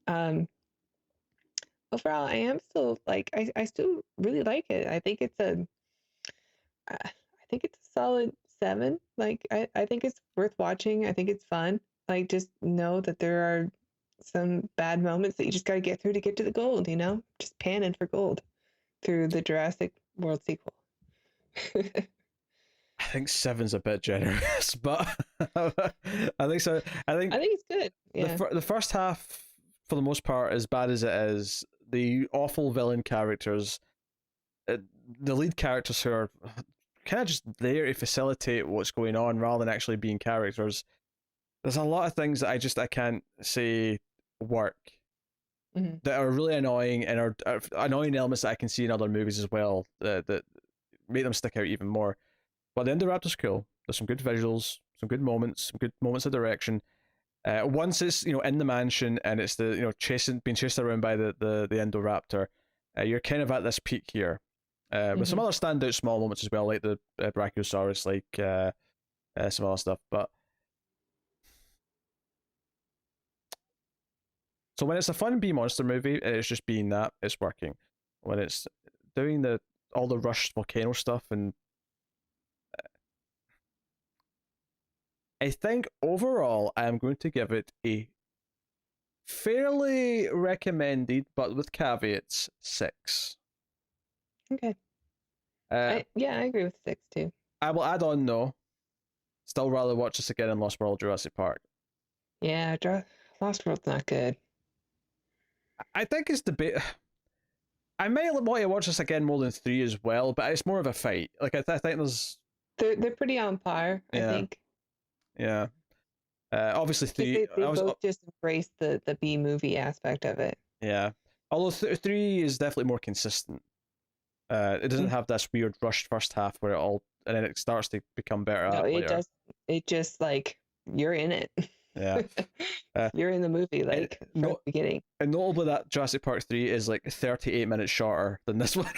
Overall, I am still like I still really like it. I think it's a solid 7. Like I think it's worth watching. I think it's fun. Like just know that there are some bad moments that you just got to get through to get to the gold. Just panning for gold through the Jurassic World sequel. I think 7's a bit generous, but I think so. I think it's good. Yeah. The first half, for the most part, as bad as it is, the awful villain characters, the lead characters who are kind of just there to facilitate what's going on rather than actually being characters. There's a lot of things that I can't say work that are really annoying and are annoying elements that I can see in other movies as well that make them stick out even more. But the Indoraptor's cool. There's some good visuals, some good moments of direction. Once it's in the mansion and it's the being chased around by the Indoraptor, you're kind of at this peak here. With some other standout small moments as well, like the Brachiosaurus, like some other stuff. But so when it's a fun B monster movie, it's just being that, it's working. When it's doing all the rushed volcano stuff, and I think overall I am going to give it a fairly recommended, but with caveats, 6. Okay. I agree with 6 too. I will add on though. Still rather watch this again in Lost World Jurassic Park. Yeah, Lost World's not good. I think it's I might want to watch this again more than 3 as well, but it's more of a fight. Like I think there's. They're pretty on par. I think. Yeah. Obviously 3. They both just embrace the B movie aspect of it. Yeah. Although 3 is definitely more consistent. It doesn't have this weird rushed first half where and then it starts to become better. No, it does. It just like you're in it. Yeah. You're in the movie like from the beginning. And notably that Jurassic Park 3 is like 38 minutes shorter than this one.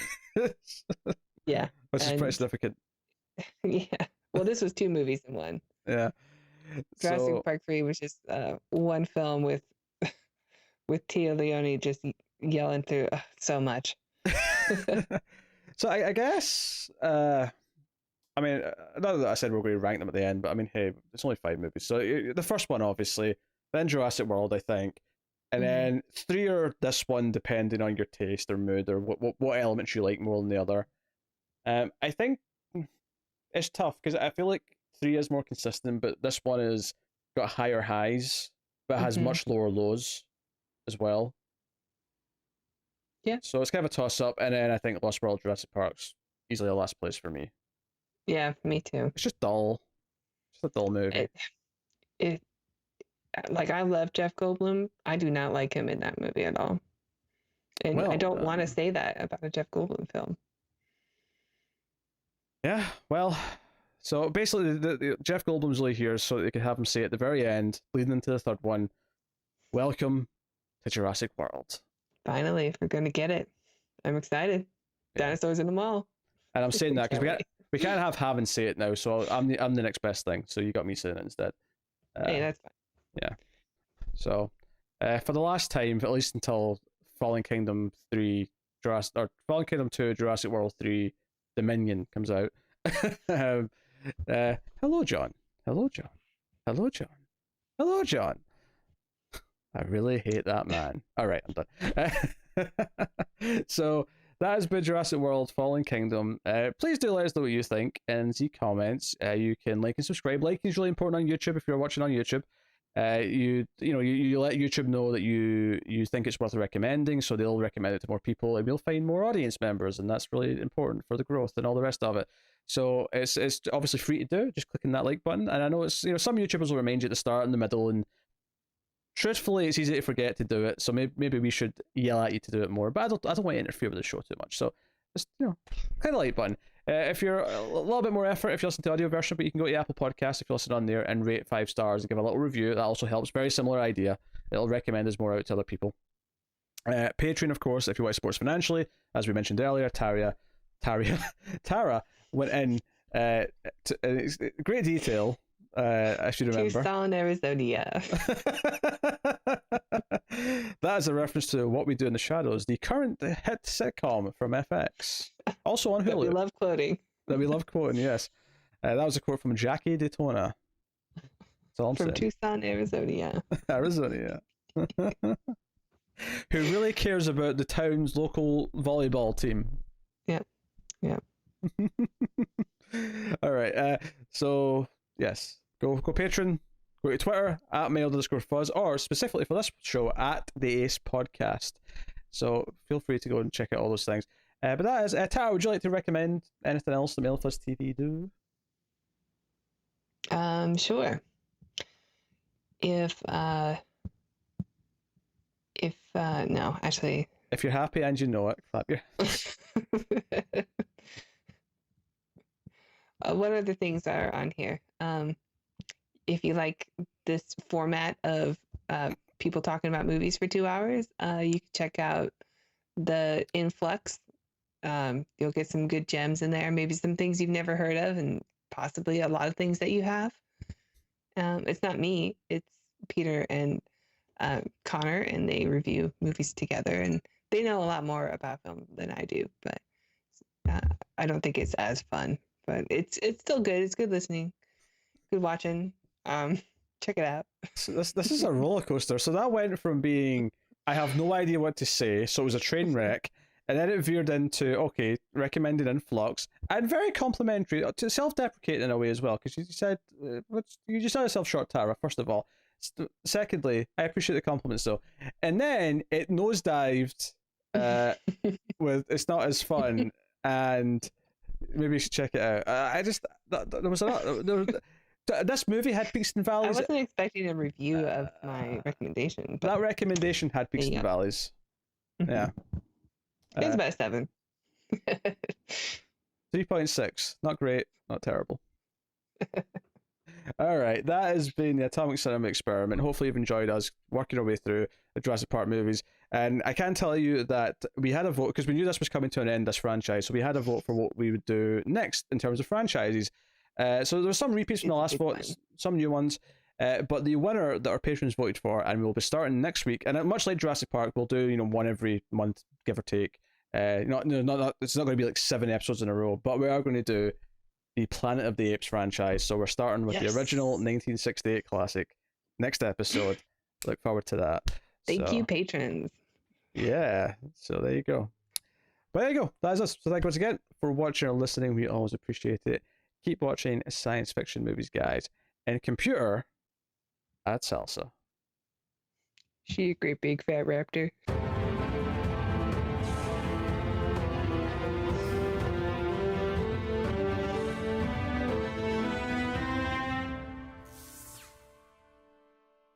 Yeah. Which is pretty significant. Yeah. Well, this was 2 movies in one. Yeah. Jurassic Park 3 was just one film with Tia Leone just yelling through so much. So I guess I mean, not that I said we're going to rank them at the end, but I mean, hey, it's only 5 movies. So the first one, obviously, then Jurassic World, I think, and then 3 or this one, depending on your taste or mood or what elements you like more than the other. I think it's tough because I feel like 3 is more consistent, but this one has got higher highs, but has much lower lows as well. Yeah. So it's kind of a toss up, and then I think Lost World Jurassic Park's easily a last place for me. Yeah, me too. It's just dull. It's just a dull movie. It like I love Jeff Goldblum. I do not like him in that movie at all. And I don't want to say that about a Jeff Goldblum film. Yeah, well, so basically the Jeff Goldblum's really here so that they could have him say at the very end, leading into the third one, "Welcome to Jurassic World." Finally, we're going to get it. I'm excited. Yeah. Dinosaurs in the mall. And I'm saying that because we can't have Haven say it now, so I'm the next best thing. So you got me saying it instead. Hey, that's fine. Yeah. So, for the last time, at least until Fallen Kingdom 3, Fallen Kingdom 2, Jurassic World 3, Dominion comes out. Hello, John. Hello, John. Hello, John. Hello, John. I really hate that man. All right, I'm done. So that has been Jurassic World Fallen Kingdom. Please do let us know what you think in the comments. You can like and subscribe. Liking is really important on YouTube if you're watching on YouTube. You let YouTube know that you think it's worth recommending, so they'll recommend it to more people, and we'll find more audience members, and that's really important for the growth and all the rest of it. So it's obviously free to do. Just clicking that like button, and I know it's some YouTubers will remind you at the start and the middle, and truthfully, it's easy to forget to do it. So maybe we should yell at you to do it more. But I don't want to interfere with the show too much. So just click the like button. If you're a little bit more effort, if you listen to the audio version, but you can go to Apple Podcasts if you listen on there and rate 5 stars and give a little review. That also helps. Very similar idea. It'll recommend us more out to other people. Patreon, of course, if you want to support us financially. As we mentioned earlier, Tara went in great detail. I should remember. Tucson, Arizona. That is a reference to What We Do in the Shadows, the current hit sitcom from FX, also on That we Hulu, love quoting. that we love quoting. Yes, that was a quote from Jackie Daytona. That's all I'm From saying. Tucson, Arizona. Yeah. Arizona, yeah. Who really cares about the town's local volleyball team? Yeah. Yeah. All right. So yes, go Patreon, go to Twitter at mail_fuzz, or specifically for this show at the Ace Podcast. So feel free to go and check out all those things. But that is, Tara, would you like to recommend anything else that Mail Fuzz TV do? Sure. If no, actually. If you're happy and you know it, clap your hands. What other things are on here? If you like this format of people talking about movies for 2 hours, you can check out the Influx. You'll get some good gems in there, maybe some things you've never heard of, and possibly a lot of things that you have. It's not me, it's Peter and Connor, and they review movies together, and they know a lot more about film than I do, but I don't think it's as fun. But it's still good. It's good listening, good watching. Check it out. So this is a roller coaster. So that went from being I have no idea what to say, so it was a train wreck, and then it veered into okay, recommended Influx, and very complimentary, to self-deprecating in a way as well, because you said you just sell yourself short, Tara. First of all, secondly, I appreciate the compliments though, and then it nosedived with it's not as fun, and maybe you should check it out. I just there was a lot. This movie had peaks and I valleys. wasn't expecting a review of my recommendation, but That recommendation had peaks and valleys. Yeah. it was about a 7. 3.6. Not great, not terrible. All right, that has been the Atomic Cinema Experiment. Hopefully you've enjoyed us working our way through the Jurassic Park movies. And I can tell you that we had a vote, because we knew this was coming to an end, this franchise, so we had a vote for what we would do next in terms of franchises. So there were some repeats from the last vote, some new ones, but the winner that our patrons voted for, and we'll be starting next week, and much like Jurassic Park, we'll do one every month, give or take. It's not going to be like 7 episodes in a row, but we are going to do the Planet of the Apes franchise. So we're starting with the original 1968 classic next episode. Look forward to that. Thank you, patrons. Yeah, so there you go. But there you go. That is us. So thank you once again for watching or listening. We always appreciate it. Keep watching science fiction movies, guys. And computer, add salsa. She a great big fat raptor.